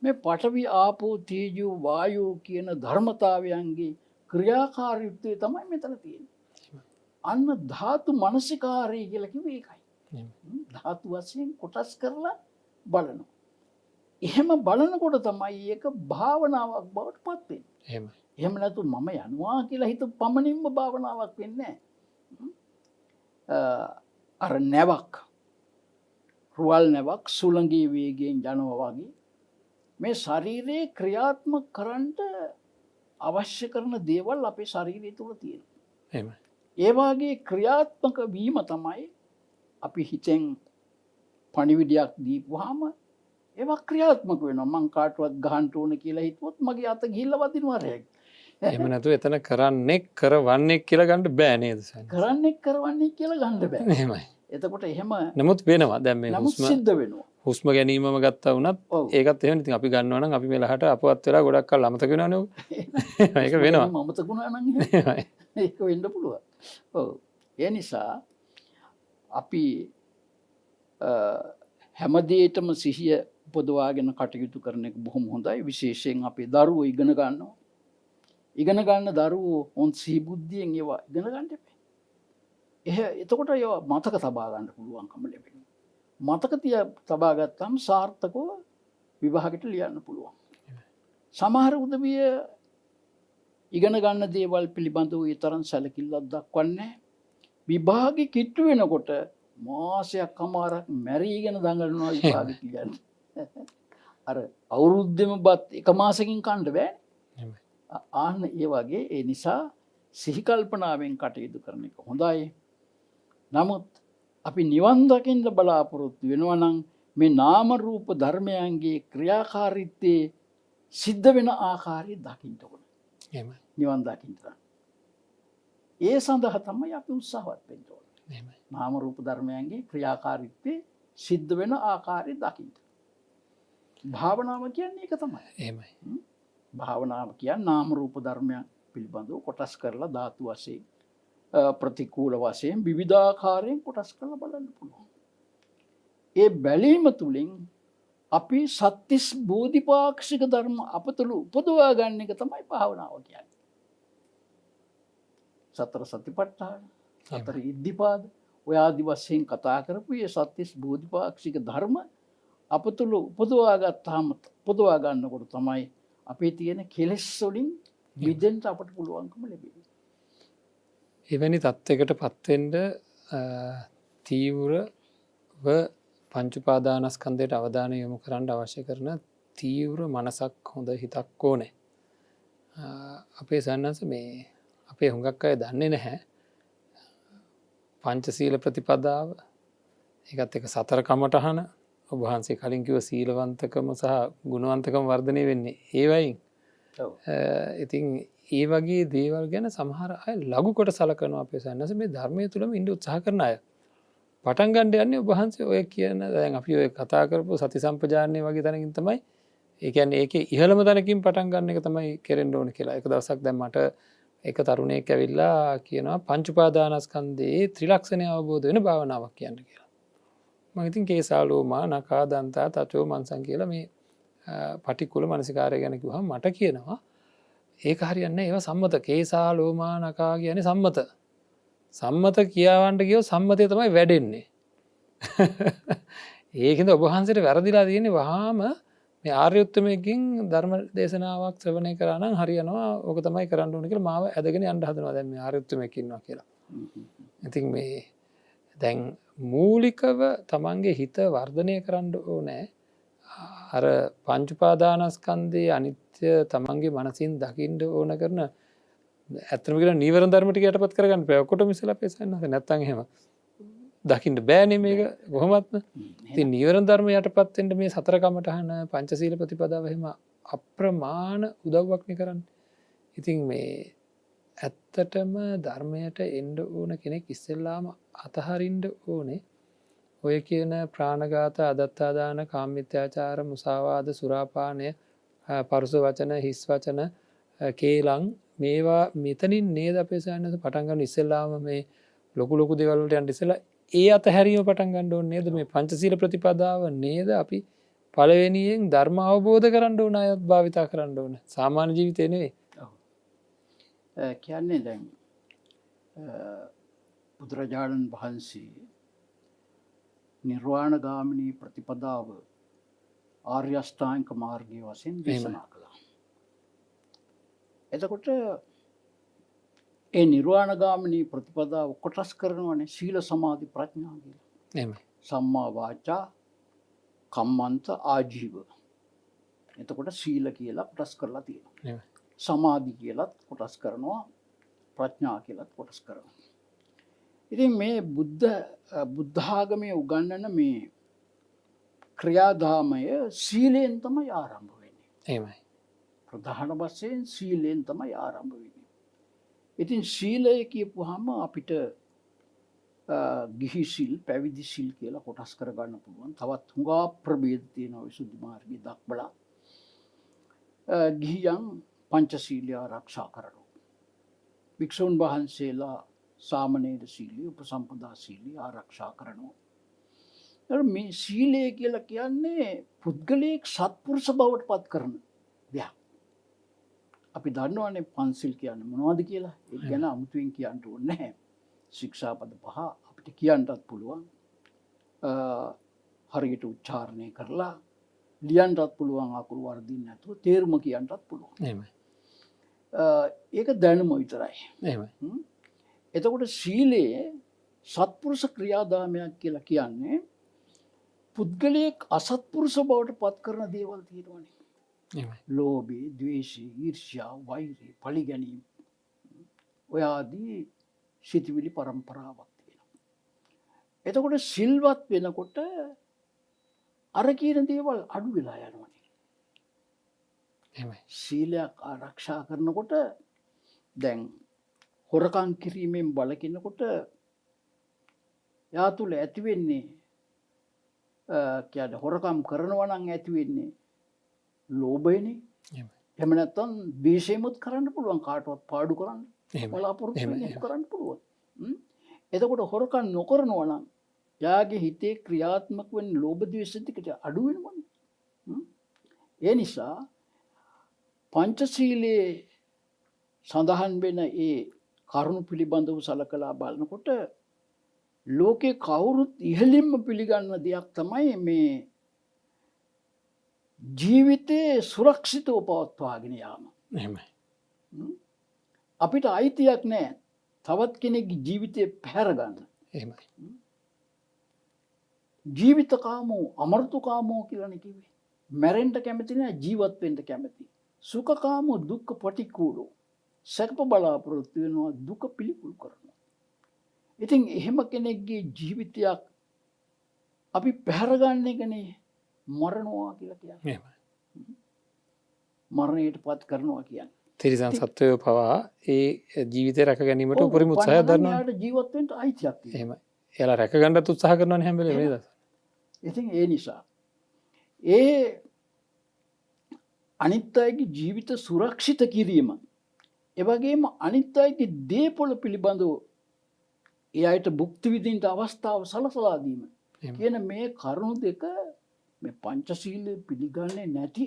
මේ පඨවි ආපෝ තේජෝ වායෝ කියන ධර්මතාවයන්ගේ ක්‍රියාකාරීත්වය තමයි මෙතන තියෙන්නේ. අන්න ධාතු මනසිකාරය කියලා කිව්වේ ඒකයි. ධාතු වශයෙන් කොටස් කරලා බලනවා. එහෙම බලනකොට තමයි ඒක භාවනාවක් බවට පත් වෙන්නේ. එහෙමයි. එහෙම නැතු මම යනවා කියලා හිත පමණින්ම භාවනාවක් වෙන්නේ නැහැ. අර නැවක් රුවල් නැවක් සුළඟේ වේගයෙන් යනවා වගේ මේ ශරීරයේ ක්‍රියාත්මක කරන්න අවශ්‍ය කරන දේවල් අපේ ශරීරය තුල තියෙනවා. එහෙමයි. ඒ වාගේ ක්‍රියාත්මක වීම තමයි අපි හිතෙන් පණිවිඩයක් දීපුවාම ඒවා ක්‍රියාත්මක වෙනවා. මං කාටවත් ගහන්න ඕන කියලා හිතුවොත් මගේ අත ගිහිල්ලා වදිනවා රැග්. එහෙම නැතුව එතන කරන්නේ කරවන්නේ කියලා ගන්න බෑ නේද සයන්? කරන්නේ කියලා ගන්න බෑ. එහෙමයි. එතකොට එහෙම නමුත් වෙනවා. දැන් මේ නමුත් සිද්ධ වෙනවා. හුස්ම ගැනීමම ගත්තා වුණත් ඔව්. ඒකත් එහෙම ඉතින් අපි ගන්නවා නම් අපි මෙලහට අපවත් වෙලා ගොඩක් කල් අමතක වෙනවනේ ඔව්. ඒක වෙනවා. මමතකුණා නම් එහෙමයි. ඒක වෙන්න පුළුවන්. ඔව්. ඒ නිසා අපි හැමදේටම සිහිය උපදවාගෙන කටයුතු කරන එක බොහොම හොඳයි. විශේෂයෙන් අපේ දරුවෝ ඉගෙන ගන්නවා. ඉගෙන ගන්න දරුවෝ ඔන් සිහි බුද්ධියෙන් ඒවා ඉගෙන ගන්න එපා. එතකොට ඒවා මතක තබා ගන්න පුළුවන්කම ලැබෙනවා. මතක තබා ගත්තම සාර්ථකව විභාගෙට ලියන්න පුළුවන්. සමහර උදවිය ඉගෙන ගන්න දේවල් පිළිබඳව ඒ තරම් සැලකිල්ලක් දක්වන්නේ නැහැ. විභාගෙ කිට්ටු වෙනකොට මාසයක් කමාරක් මැරීගෙන දඟලනවා විභාගෙ කියන්නේ. අර අවුරුද්දෙම බත් එක මාසකින් කන්න බෑනේ. එහෙමයි. ආන්න ඒ වගේ ඒ නිසා සිහි කල්පනාවෙන් කටයුතු කරන එක හොඳයි. නමුත් අපි නිවන් දකින්න බලාපොරොත්තු වෙනවා නම් මේ නාම රූප ධර්මයන්ගේ ක්‍රියාකාරීත්වයේ සිද්ධ වෙන ආකාරය දකින්න ඕනේ. එහෙමයි. නිවන් දකින්න. ඒ සඳහා තමයි අපි උත්සාහවත් වෙන්න ඕනේ. එහෙමයි. නාම රූප ධර්මයන්ගේ ක්‍රියාකාරීත්වයේ සිද්ධ වෙන ආකාරය දකින්න. භාවනාව කියන්නේ ඒක තමයි. එහෙමයි. භාවනාව කියන්නේ නාම රූප ධර්මයන් පිළිබඳව කොටස් කරලා ධාතු වශයෙන් ප්‍රතිකූල වශයෙන් විවිධාකාරයෙන් කොටස් කරලා බලන්න පුළුවන්. ඒ බැලීම තුළින් අපි සත්‍තිස් බෝධිපාක්ෂික ධර්ම අප තුළ උපදවා ගන්න එක තමයි භාවනාව කියන්නේ. සතර සතිපට්ඨාන, සතර ඉද්ධිපාද ඔය ආදි වශයෙන් කතා කරපු මේ සත්‍තිස් බෝධිපාක්ෂික ධර්ම අප තුළ උපදවා ගත්තාම උපදවා ගන්නකොට තමයි අපේ තියෙන කෙලෙස් වලින් මිදෙන්න අපට පුළුවන්කම ලැබෙන්නේ. එවැනි තත්ත්වයකට පත් වෙන්න තීව්‍රව පංච උපාදානස්කන්ධයට අවධානය යොමු කරන්න අවශ්‍ය කරන තීව්‍ර මනසක් හොඳ හිතක් ඕනේ. අපේ සන්නස මේ අපේ හුඟක් අය දන්නේ නැහැ පංචශීල ප්‍රතිපදාව ඒකත් එක සතර කමටහන ඔබ වහන්සේ කලින් කිව්ව සීලවන්තකම සහ ගුණවන්තකම වර්ධනය වෙන්නේ ඒවයින්. ඉතින් ඒ වගේ දේවල් ගැන සමහර අය ලඝු කොට සලකනවා අපේ සන්නස මේ ධර්මය තුළම ඉන්න උත්සාහ කරන අය. පටන් ගන්න යන්නේ ඔබ වහන්සේ ඔය කියන දැන් අපි ඔය කතා කරපු සති සම්පජාන්නේ වගේ තැනකින් තමයි ඒ කියන්නේ ඒකේ ඉහළම තැනකින් පටන් ගන්න එක තමයි කෙරෙන්න ඕනේ කියලා. එක දවසක් දැන් මට එක තරුණයෙක් ඇවිල්ලා කියනවා පංච උපාදානස්කන්ධයේ ත්‍රිලක්ෂණය අවබෝධ වෙන භාවනාවක් කියන්න කියලා. මම ඉතින් කේසාලෝමා නකා දන්තා තචෝ මන්සං කියලා මේ පටික්කුල මනසිකාරය ගැන කිව්වහම මට කියනවා ඒක හරියන්න ඒව සම්මත කේසා ලෝමා නකා කියන සම්මත කියවන්ට කියව සම්මතය තමයි වැඩෙන්නේ. ඒකද ඔබහන්සට වැරදිලා තියෙන වහාම මේ ආර්යුත්තමයකින් ධර්ම දේශනාවක් ශ්‍රවණය කරන්න හරියනවා ඕක තමයි කරන්න ඕන කියලා මාව ඇදගෙන අන්ඩ හදනවා දැම ආර්යුත්තමයකින්නවා කියලා. ඉතින් මේ දැන් මූලිකව තමන්ගේ හිත වර්ධනය කරන්න ඕනෑ අර පංචුපාදානස්කන්දේ අනිත්‍ය තමන්ගේ මනසින් දකිින්ට ඕන කරන ඇතමක නීවර ධර්මටි යටපත් කරගන්න පැයකොට මිසල පේසන්න නැත්තන් හෙම දකිින්ට බෑනේ මේක ගොහොමත්ම ති නීවරන් ධර්ම යටපත්තෙන්ට මේ සතරකමටහන පංචසීල ප්‍රතිපදාවහෙම අප්‍රමාණ උදව්වක්නි කරන්න. ඉතින් මේ ඇත්තටම ධර්මයට එන්ඩ ඕන කෙනෙක් ඉස්සෙල්ලාම අතහරින්ඩ ඕනේ ඔය කියන ප්‍රාණගාත අදත්තාදාන කාමිත්‍යාචාර මුසාවාද සුරාපානය පරුස වචන හිස් වචන කේලං මේවා මෙතනින් නේද අපේසයන්නස පටන්ගන්න ඉස්සෙල්ලාම මේ ලොකු දෙවල්ලට අන්ටිසලා ඒ අතහැරීම පටන් ගණ්ඩ ඕන නේද මේ පංචසීල ප්‍රතිපදාව නේද අපි පළවෙනියෙන් ධර්ම අවබෝධ කරන්න ඕන අයත් භාවිතා කරන්න ඕන සාමාන්‍ය ජීවිතය නෙවේ. කියන්නේ දැන් බුදුරජාණන් වහන්සේ නිර්වාණ ගාමිනී ප්‍රතිපදාව ආර්යෂ්ඨාංග මාර්ගය වශයෙන් දේශනා කළා. එතකොට ඒ නිර්වාණ ගාමිනී ප්‍රතිපදාව කොටස් කරනවනේ සීල සමාධි ප්‍රඥා කියලා. සම්මා වාචා කම්මන්ත ආජීව. එතකොට සීල කියලා කොටස් කරලා තියෙනවා. සමාධි කියලත් කොටස් කරනවා ප්‍රඥා කියලත් කොටස් කරනවා. ඉතින් මේ බුද්ධාගමේ උගන්නන මේ ක්‍රියාදාමය සීලයෙන් තමයි ආරම්භ වෙන්නේ. එහෙමයි. ප්‍රධාන වශයෙන් සීලයෙන් තමයි ආරම්භ වෙන්නේ. ඉතින් සීලය කියපුවාම අපිට ගිහි සිල් පැවිදි සිල් කියලා කොටස් කරගන්න පුළුවන්. තවත් හුඟා ප්‍රභේද තියෙනවා විසුද්ධි මාර්ගයේ දක්වලා. ගිහියන් පංචශීලය ආරක්ෂා කරනවා. භික්ෂුන් වහන්සේලා සාමණේර සීලය උපසම්පදා සීලය ආරක්ෂා කරනවා. මේ සීලය කියලා කියන්නේ පුද්ගලයෙක් සත්පුරුෂ බවට පත් කරන දෙයක්. අපි දන්නවනේ පන්සිල් කියන්නේ මොනවද කියලා. ඒක ගැන අමුතුවෙන් කියන්න ඕනේ නැහැ. ශික්ෂාපද 5 අපිට කියන්නත් පුළුවන්. හරියට උච්චාරණය කරලා ලියන්නත් පුළුවන් අකුරු වර්ධින්න නැතුව තේරුම කියන්නත් පුළුවන්. එහෙමයි. ඒක දැනුම විතරයි. එහෙමයි. එතකොට සීලයේ සත්පුරුෂ ක්‍රියාදාමයක් කියලා කියන්නේ පුද්ගලයෙක් අසත්පුරුෂ බවට පත් කරන දේවල් තියෙනවනේ. එහෙමයි. ලෝභය, ද්වේෂය, ඊර්ෂ්‍යා, වෛරය, පලිගැනීම ඔය ආදී සිතිවිලි පරම්පරාවක් තියෙනවා. එතකොට සිල්වත් වෙනකොට අර කියන දේවල් අඩු වෙලා යනවනේ. එහෙමයි. සීලයක් ආරක්ෂා කරනකොට දැන් හොරකම් කිරීමෙන් බලකිනකොට යා තුළ ඇති වෙන්නේ කියන්නේ හොරකම් කරනවා නම් ඇති වෙන්නේ ලෝභයනේ. එහෙමයි. එහෙම නැත්නම් ද්වේෂයමුත් කරන්න පුළුවන් කාටවත් පාඩු කරන්න. එහෙමයි. බලාපොරොත්තු වෙන්න කරන්න පුළුවන්. එතකොට හොරකම් නොකරනවා නම් යාගේ හිතේ ක්‍රියාත්මක වෙන ලෝභ ද්වේෂ දෙක අඩු වෙනවනේ. ඒ නිසා පංචශීලයේ සඳහන් වෙන ඒ කරුණු පිළිබඳව සලකලා බලනකොට ලෝකේ කවුරුත් ඉහළින්ම පිළිගන්න දෙයක් තමයි මේ ජීවිතේ සුරක්ෂිතව පවත්වාගෙන යාම. එහෙමයි. අපිට අයිතියක් නැහැ තවත් කෙනෙක්ගේ ජීවිතය පැහැර ගන්න. එහෙමයි. ජීවිතකාමෝ අමෘතකාමෝ කියලානේ කිව්වේ. මැරෙන්න කැමති නෑ ජීවත් වෙන්න කැමති. සුඛකාමෝ දුක්ඛ පටික්කුලෝ. සැප බලාපොරොත්තු වෙනවා දුක පිළිකුල් කරනවා. ඉතින් එහෙම කෙනෙක්ගේ ජීවිතයක් අපි පැහැර ගන්න එකනේ මරණවා කියලා කියන්නේ. එහෙමයි. මරණයටපත් කරනවා කියන්නේ. තිරිසන් සත්වයෝ පවා ඒ ජීවිතය රැක ගැනීමට උපරිම උත්සාහය දරනවා. යාට ජීවත් වෙන්න අයිතියක් තියෙනවා. එහෙමයි. එයාලා රැක ගන්නත් උත්සාහ කරනවනේ හැම වෙලේම නේද? ඉතින් ඒ නිසා ඒ අනිත් අයගේ ජීවිත සුරක්ෂිත කිරීම ඒ වගේම අනිත් අයගේ දේපොළ පිළිබඳව ඒ අයට භුක්ති විඳින්න අවස්ථාව සලසලා දීම කියන මේ කරුණු දෙක මේ පංචශීලයේ පිළිගන්නේ නැති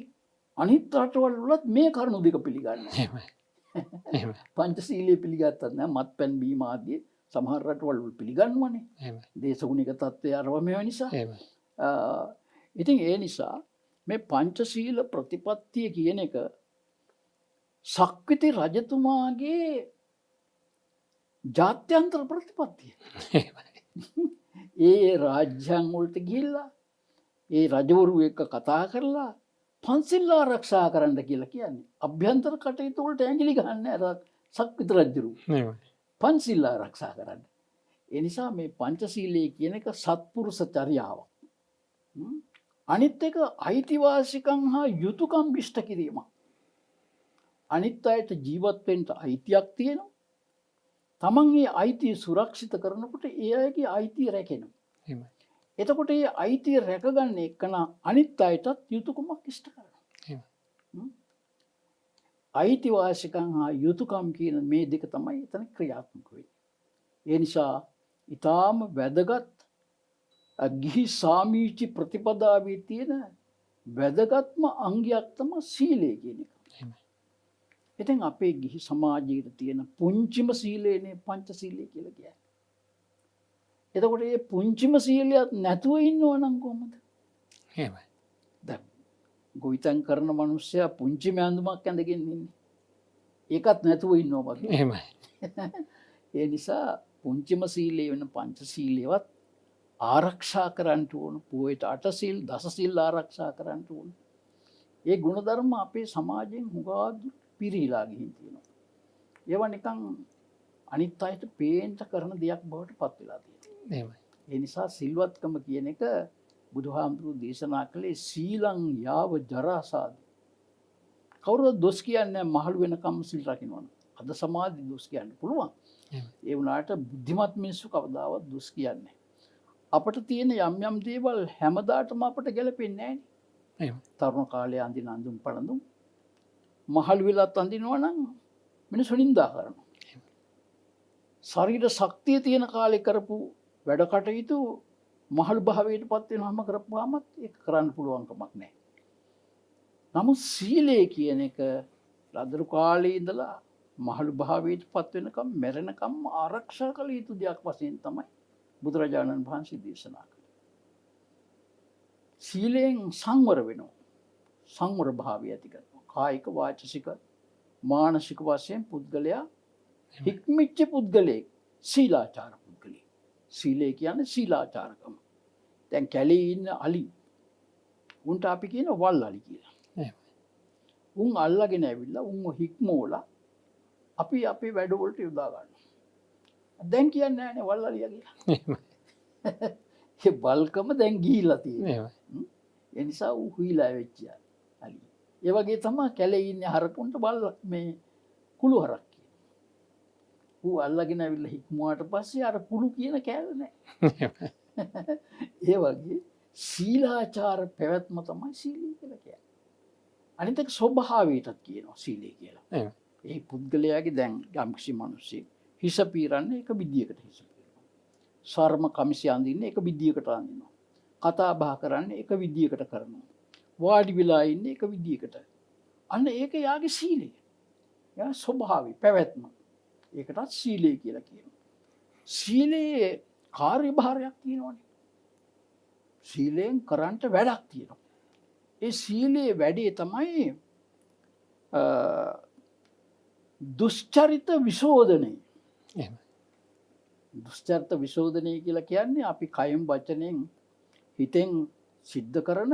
අනිත් රටවල් වලත් මේ කරුණු දෙක පිළිගන්නවා. එහෙමයි. එහෙමයි. පංචශීලයේ පිළිගත්තත් නෑ මත්පැන් බීම ආදී සමහර රටවල් වල පිළිගන්නවනේ. එහෙමයි. දේශගුණික තත්ත්වය අරව මේව නිසා. එහෙමයි. ඉතින් ඒ නිසා මේ පංචශීල ප්‍රතිපත්තිය කියන එක සක්විති රජතුමාගේ ජාත්‍යන්තර ප්‍රතිපත්තිය. එහෙමයි. ඒ රාජ්‍යයන් වලට ගිහිල්ලා ඒ රජවරු එක්ක කතා කරලා පන්සිල් ආරක්ෂා කරන්න කියලා කියන්නේ. අභ්‍යන්තර කටයුතු වලට ඇඟිලි ගහන්නේ අර සක්විති රජුරු. එහෙමයි. පන්සිල් ආරක්ෂා කරන්න. ඒ නිසා මේ පංචශීලයේ කියන එක සත්පුරුෂ චර්යාවක්. අනිත් එක අයිතිවාසිකම් හා යුතුයකම් ඉෂ්ට කිරීම. අනිත් අයට ජීවත් වෙන්න අයිතියක් තියෙනවා. තමන් ඒ අයිතිය සුරක්ෂිත කරනකොට ඒ අයගේ අයිතිය රැකෙනවා. එහෙමයි. එතකොට ඒ අයිතිය රැකගන්න එක්කන අනිත් අයටත් යුතුයකමක් ඉෂ්ට කරනවා. එහෙමයි. අයිතිවාසිකම් හා යුතුයකම් කියන මේ දෙක තමයි එතන ක්‍රියාත්මක වෙන්නේ. ඒ නිසා ඊටාම වැදගත් ගිහි සාමීචි ප්‍රතිපදාවේ තියෙන වැදගත්ම අංගයක් තමයි සීලය කියන එක. එහෙමයි. ඉතින් අපේ ගිහි සමාජයේ තියෙන පුංචිම සීලයනේ පංචශීලය කියලා කියන්නේ. එතකොට මේ පුංචිම සීලයක් නැතුව ඉන්නව නම් කොහොමද? එහෙමයි. දැන් ගොවිතැන් කරන මිනිස්සයා පුංචි මෑඳුමක් ඇඳගෙන ඉන්නේ. ඒකත් නැතුව ඉන්නවා වගේ. එහෙමයි. ඒ නිසා පුංචිම සීලය වෙන පංචශීලයවත් ආරක්ෂා කරන්න ඕන. පොයට අටසිල් දසසිල් ආරක්ෂා කරන්න ඕන. ඒ ගුණධර්ම අපේ සමාජයෙන් හුඟා පිරීලා ගිහින් තියෙනවා. ඒවා නිකන් අනිත් අයට පේන්න කරන දෙයක් බවට පත් වෙලා තියෙනවා. එහෙමයි. ඒ නිසා සිල්වත්කම කියන එක බුදුහාමුදුරුවෝ දේශනා කළේ සීලං යාව ජරාසාදි. කවුරුත් දොස් කියන්නේ මහලු වෙනකම් සිල් රකින්නවනේ. අද සමාජෙ දොස් කියන්න පුළුවන්. ඒ වුණාට බුද්ධිමත් මිනිස්සු කවදාවත් දොස් කියන්නේ. අපට තියෙන යම් යම් දේවල් හැමදාටම අපට ගැලපෙන්නේ නැහැ. එහෙමයි. තරුණ කාලේ අඳින අඳුම් පළඳුම් මහලු වෙලත් අඳිනවා නම් මිනිස්සු නිඳා කරනවා. ශරීර ශක්තිය තියෙන කාලේ කරපු වැඩ කටයුතු මහලු භාවයට පත් වෙනවම කරපුවාමත් ඒක කරන්න පුළුවන් කමක් නැහැ. නමුත් සීලය කියන එක ලදරු කාලේ ඉඳලා මහලු භාවයට පත් වෙනකම් මැරෙනකම් ආරක්ෂා කළ යුතු දෙයක් වශයෙන් තමයි බුදුරජාණන් වහන්සේ දේශනා කළේ. සීලෙන් සංවර වෙනවා. සංවර භාවය ඇති කරනවා. කායික වාචසික මානසික වශයෙන් පුද්ගලයා හික්මිච්ච පුද්ගලයෙක් සීලාචාර පුද්ගලයෙක්. සීලය කියන්නේ සීලාචාරකම. දැන් කැලේ ඉන්න අලි උන්ට අපි කියන වල් අලි කියලා. උන් අල්ලගෙන ඇවිල්ලා උන්ව හික්මෝලා අපි අපේ වැඩවලට යොදා ගන්නවා. දැන් කියන්නේ නැහැ නේ වල් අලියා කියලා. ඒ බල්කම දැන් ගිහිලා තියෙනවා. ඒ නිසා ඌ හුයිලා වෙච්ච අලි. ඒ වගේ තමයි කැලේ ඉන්න හරකුන්ට බල් මේ කුළු හරක් කියන. ඌ අල්ලගෙන ඇවිල්ලා හික්මුවාට පස්සේ අර කුළු කියන කෑල්ල නැහැ. ඒ වගේ සීලාචාර පැවැත්ම තමයි සීලය කියලා කියන්නේ. අනිත් එක ස්වභාවයටත් කියනවා සීලය කියලා. ඒ පුද්ගලයාගේ දැන් යම්කිසි මිනිස්සෙක් හිස පීරන්නේ එක විදියකට හිස පීරනවා. සර්ම කමිසය අඳින්නේ එක විදියකට අඳිනවා. කතා බහ කරන්නේ එක විදියකට කරනවා. වාඩි වෙලා ඉන්නේ එක විදියකට. අන්න ඒක යාගේ සීලය. යා ස්වභාවය පැවැත්ම. ඒකටත් සීලය කියලා කියනවා. සීලයේ කාර්යභාරයක් තියෙනවානේ. සීලෙන් කරන්නට වැඩක් තියෙනවා. ඒ සීලයේ වැඩේ තමයි දුෂ්චරිත විශෝධනය. දුෂ්චරිත විශෝධනය කියලා කියන්නේ අපි කයෙන් වචනෙන් හිතෙන් සිද්ධ කරන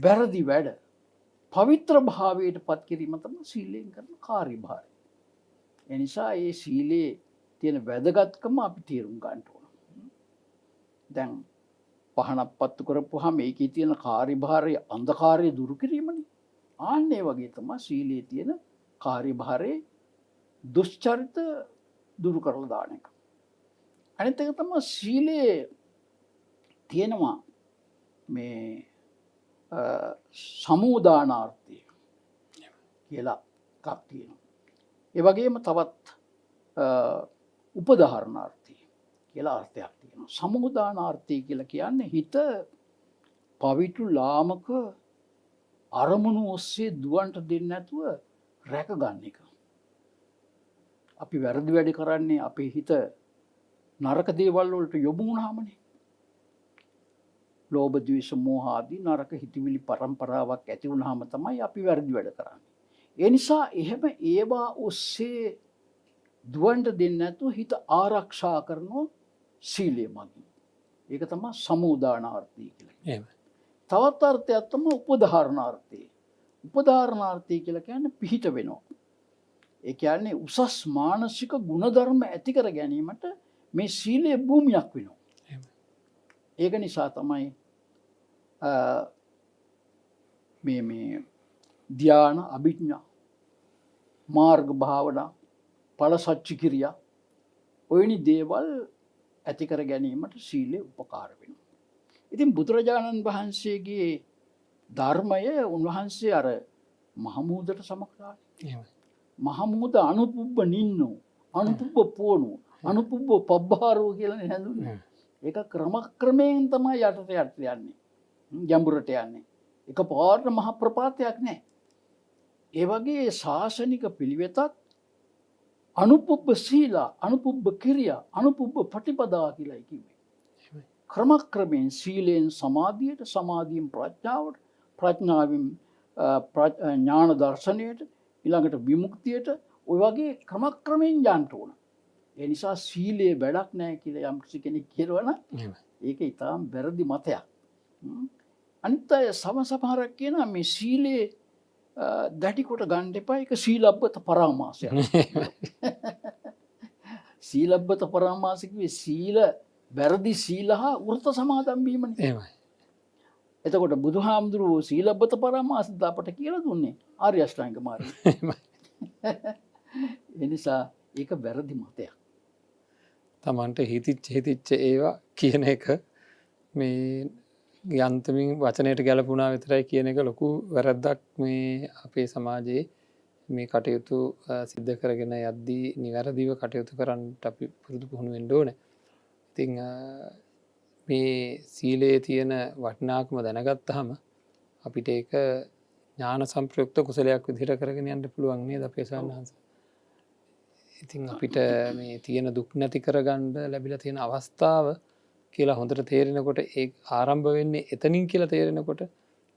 වැරදි වැඩ පවිත්‍ර භාවයට පත් කිරීම තමයි සීලයෙන් කරන කාර්යභාරය. ඒ නිසා ඒ සීලයේ තියෙන වැදගත්කම අපි තේරුම් ගන්න ඕන. දැන් පහනක් පත්තු කරපුවාම ඒකේ තියෙන කාර්යභාරය අන්ධකාරය දුරු කිරීමනේ. ආන්න ඒ වගේ තමයි සීලයේ තියෙන කාර්යභාරයේ දුෂ්චරිත දුරු කරලා දාන එක. අනිත් එක තමයි සීලයේ තියෙනවා මේ සමුදානාර්ථය කියලා එකක් තියෙනවා. ඒ වගේම තවත් උපදාහරණාර්ථය කියලා අර්ථයක් තියෙනවා. සමුදානාර්ථය කියලා කියන්නේ හිත පවිතු ලාමක අරමුණු ඔස්සේ දුවන්ට දෙන්නේ නැතුව රැක ගන්න එක. අපි වැරදි වැඩ කරන්නේ අපේ හිත නරක දේවල් වලට යොමු වුණාමනේ. ලෝභ ද්වේෂ මෝහ ආදී නරක හිතවිලි පරම්පරාවක් ඇති වුණාම තමයි අපි වැරදි වැඩ කරන්නේ. ඒ නිසා එහෙම ඒවා ඔස්සේ දුවන්න දෙන්නේ නැතුව හිත ආරක්ෂා කරනවා සීලය මගින්. ඒක තමයි සමුදානාර්ථය කියලා. එහෙම. තවත් අර්ථයක් තමයි උපධාරණාර්ථය. උපධාරණාර්ථය කියලා කියන්නේ පිහිට වෙනවා. ඒ කියන්නේ උසස් මානසික ගුණධර්ම ඇති කර ගැනීමට මේ සීලය භූමියක් වෙනවා. ඒක නිසා තමයි මේ ධ්‍යාන අභිඥා මාර්ග භාවනා ඵල සච්චි කිරියා ඔයනි දේවල් ඇති කර ගැනීමට සීලය උපකාර වෙනවා. ඉතින් බුදුරජාණන් වහන්සේගේ ධර්මය උන්වහන්සේ අර මහමුදට සමකරානේ. එහෙමයි. මහමුද අනුපුබ්බ නින්නෝ අනුපුබ්බ පෝනෝ අනුපුබ්බ පබ්බාරෝ කියලා හැඳුන්වන්නේ. ඒක ක්‍රමක්‍රමයෙන් තමයි යටට යන්නේ. ගැඹුරට යන්නේ. එකපාරට මහ ප්‍රපාතයක් නැහැ. ඒ වගේ ශාසනික පිළිවෙතක් අනුපුබ්බ සීලා, අනුපුබ්බ කිරියා, අනුපුබ්බ පටිපදා කියලා කිව්වේ. ක්‍රමක්‍රමයෙන් සීලෙන් සමාධියට, සමාධියෙන් ප්‍රඥාවට, ප්‍රඥාවෙන් ඥාන දර්ශනයට, ඊළඟට විමුක්තියට ඔය වගේ ක්‍රමක්‍රමයෙන් යන්න ඕන. ඒ නිසා සීලේ වැඩක් නැහැ කියලා යම් කෙනෙක් කියනවනම් ඒක ඊටාම් වැරදි මතයක්. අනිත් අය සමහරක් කියනවා මේ සීලේ දැටි කොට ගන්න එපා, ඒක සීලබ්බත පරාමාසයක්. සීලබ්බත පරාමාස කිව්වේ සීල වැරදි සීල හා වෘත සමාදන් වීමනේ. එහෙමයි. එතකොට බුදුහාමුදුරුවෝ සීලබ්බත පරාමාස අපට කියලා දුන්නේ ආර්ය අෂ්ටාංග මාර්ගය. ඒ නිසා ඒක වැරදි මතයක්. තමන්ට හිතිච්ච ඒවා කියන එක මේ යන්තමින් වචනයට ගැලපුණා විතරයි කියන එක ලොකු වැරද්දක් මේ අපේ සමාජයේ මේ කටයුතු සිද්ධ කරගෙන යද්දී නිවැරදිව කටයුතු කරන්නට අපි පුරුදු පුහුණු වෙන්න ඕනේ. ඉතින් මේ සීලයේ තියෙන වටිනාකම දැනගත්තාම අපිට ඒක ඥාන සම්ප්‍රයුක්ත කුසලයක් විදිහට කරගෙන යන්න පුළුවන් නේද අපේ සානහස. ඉතින් අපිට මේ තියෙන දුක් නැති කරගන්න ලැබිලා තියෙන අවස්ථාව කියලා හොඳට තේරෙනකොට ඒ ආරම්භ වෙන්නේ එතනින් කියලා තේරෙනකොට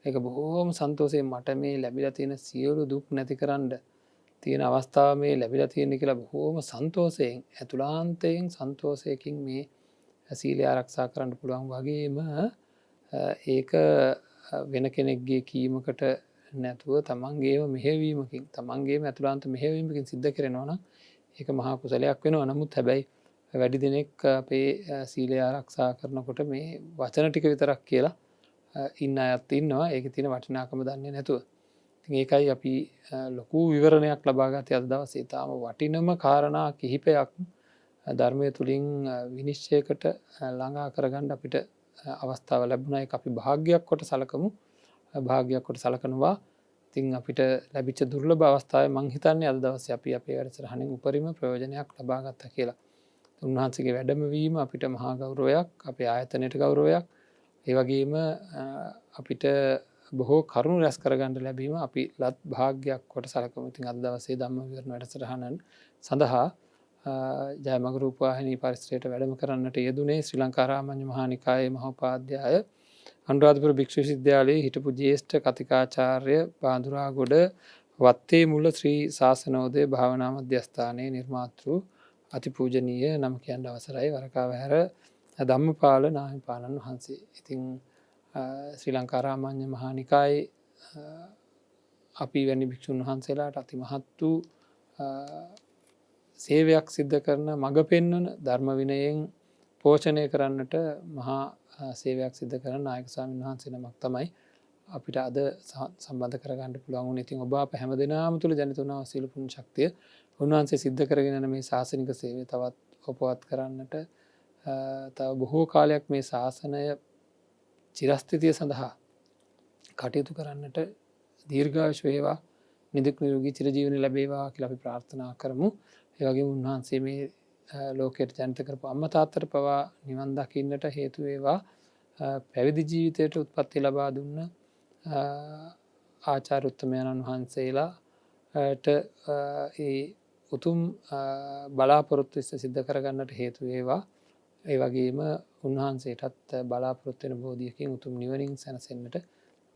ඒක බොහෝම සන්තෝෂයෙන් මට මේ ලැබිලා තියෙන සියලු දුක් නැති කරන්න තියෙන අවස්ථාව මේ ලැබිලා තියෙන කියලා බොහෝම සන්තෝෂයෙන් ඇතුළාන්තයෙන් සන්තෝෂයකින් මේ සීලය ආරක්ෂා කරන්න පුළුවන් වගේම ඒක වෙන කෙනෙක්ගේ කීමකට නැතුව තමන්ගේම මෙහෙවීමකින් තමන්ගේම ඇතුළාන්ත මෙහෙවීමකින් සිද්ධ කරනවා නම් ඒක මහා කුසලයක් වෙනවා. නමුත් හැබැයි වැඩි දෙනෙක් අපේ සීලය ආරක්ෂා කරනකොට මේ වචන ටික විතරක් කියලා ඉන්න අයත් ඉන්නවා. ඒකේ තියෙන වටිනාකම දන්නේ නැතුව. ඉතින් ඒකයි අපි ලොකු විවරණයක් ලබා ගත්තේ අද දවසේ. තාම වටිනම කාරණා කිහිපයක් ධර්මයේ තුලින් විනිශ්චයකට ළඟා කරගන්න අපිට අවස්ථාව ලැබුණා. ඒක අපි භාග්‍යයක් කොට සලකමු. භාග්‍යයක් කොට සලකනවා. ඉතින් අපිට ලැබිච්ච දුර්ලභ අවස්ථාවේ මං හිතන්නේ අද දවසේ අපි අපේ වැඩසටහනින් උපරිම ප්‍රයෝජනයක් ලබා ගත්තා කියලා. උන්වහන්සේගේ වැඩමවීම අපිට මහා ගෞරවයක්, අපේ ආයතනයට ගෞරවයක්. ඒ වගේම අපිට බොහෝ කරුණු රැස් කරගන්න ලැබීම අපි ලත් භාග්‍යයක් කොට සලකමු. ඉතින් අද දවසේ ධම්ම විවරණ වැඩසටහන සඳහා ජයමග රූපවාහිනී පරිසරයට වැඩම කරන්නට යෙදුනේ ශ්‍රී ලංකා රාමඤ්ඤ මහා නිකායේ මහෝපාද්‍යය අනුරාධපුර භික්ෂු විශ්වවිද්‍යාලයේ හිටපු ජ්‍යෙෂ්ඨ කතිකාචාර්ය බාඳුරාගොඩ වත්තේ මුල්ල ශ්‍රී ශාසනෝදය භාවනා මධ්‍යස්ථානයේ නිර්මාතෘ අතිපූජනීය නම කියන්න අවසරයි වරකාවැහැර ධම්මපාල නාහිමිපාණන් වහන්සේ. ඉතින් ශ්‍රී ලංකා රාමඤ්ඤ මහා නිකායේ අපි වැනි භික්ෂුන් වහන්සේලාට අතිමහත් වූ සේවයක් සිද්ධ කරන මඟ පෙන්වන ධර්ම විනයෙන් පෝෂණය කරන්නට මහා සේවයක් සිද්ධ කරන නායක ස්වාමීන් වහන්සේ නමක් තමයි අපිට අද සම්බන්ධ කරගන්න පුළුවන් වුණේ. ඉතින් ඔබ අප හැමදෙනාම තුළ ජනිත වුණා සීල පුණ්‍ය ශක්තිය උන්වහන්සේ සිද්ධ කරගෙන යන මේ ශාසනික සේවය තවත් උපවත් කරන්නට තව බොහෝ කාලයක් මේ ශාසනය චිරස්ථිතිය සඳහා කටයුතු කරන්නට දීර්ඝායුෂ වේවා, නිදුක් නිරෝගී චිරජීවනය ලැබේවා කියලා අපි ප්‍රාර්ථනා කරමු. ඒ වගේම උන්වහන්සේ මේ ලෝකයට ජනිත කරපු අම්මා තාත්තට පවා නිවන් දකින්නට හේතු වේවා. පැවිදි ජීවිතයට උත්පත්ති ලබා දුන්න ආචාර්යුත්තමයණන් වහන්සේලාට ඒ උතුම් බලාපොරොත්තු ඉෂ්ට සිද්ධ කරගන්නට හේතු වේවා. ඒ වගේම උන්වහන්සේටත් බලාපොරොත්තු වෙන බෝධියකින් උතුම් නිවනින් සැනසෙන්නට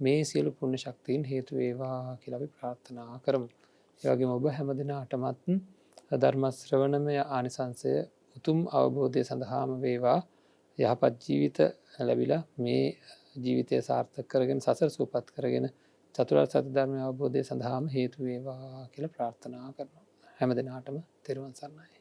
මේ සියලු පුණ්‍ය ශක්තියින් හේතු වේවා කියලා අපි ප්‍රාර්ථනා කරමු. ඒ වගේම ඔබ හැමදෙනාටමත් ධර්ම ශ්‍රවණමය ආනිසංසය උතුම් අවබෝධය සඳහාම වේවා. යහපත් ජීවිත ලැබිලා මේ ජීවිතය සාර්ථක කරගෙන සසර සූපත් කරගෙන චතුරාර්ය සත්‍ය ධර්මය අවබෝධය සඳහාම හේතු වේවා කියලා ප්‍රාර්ථනා කරනවා. හැමදෙනාටම තෙරුවන් සරණයි.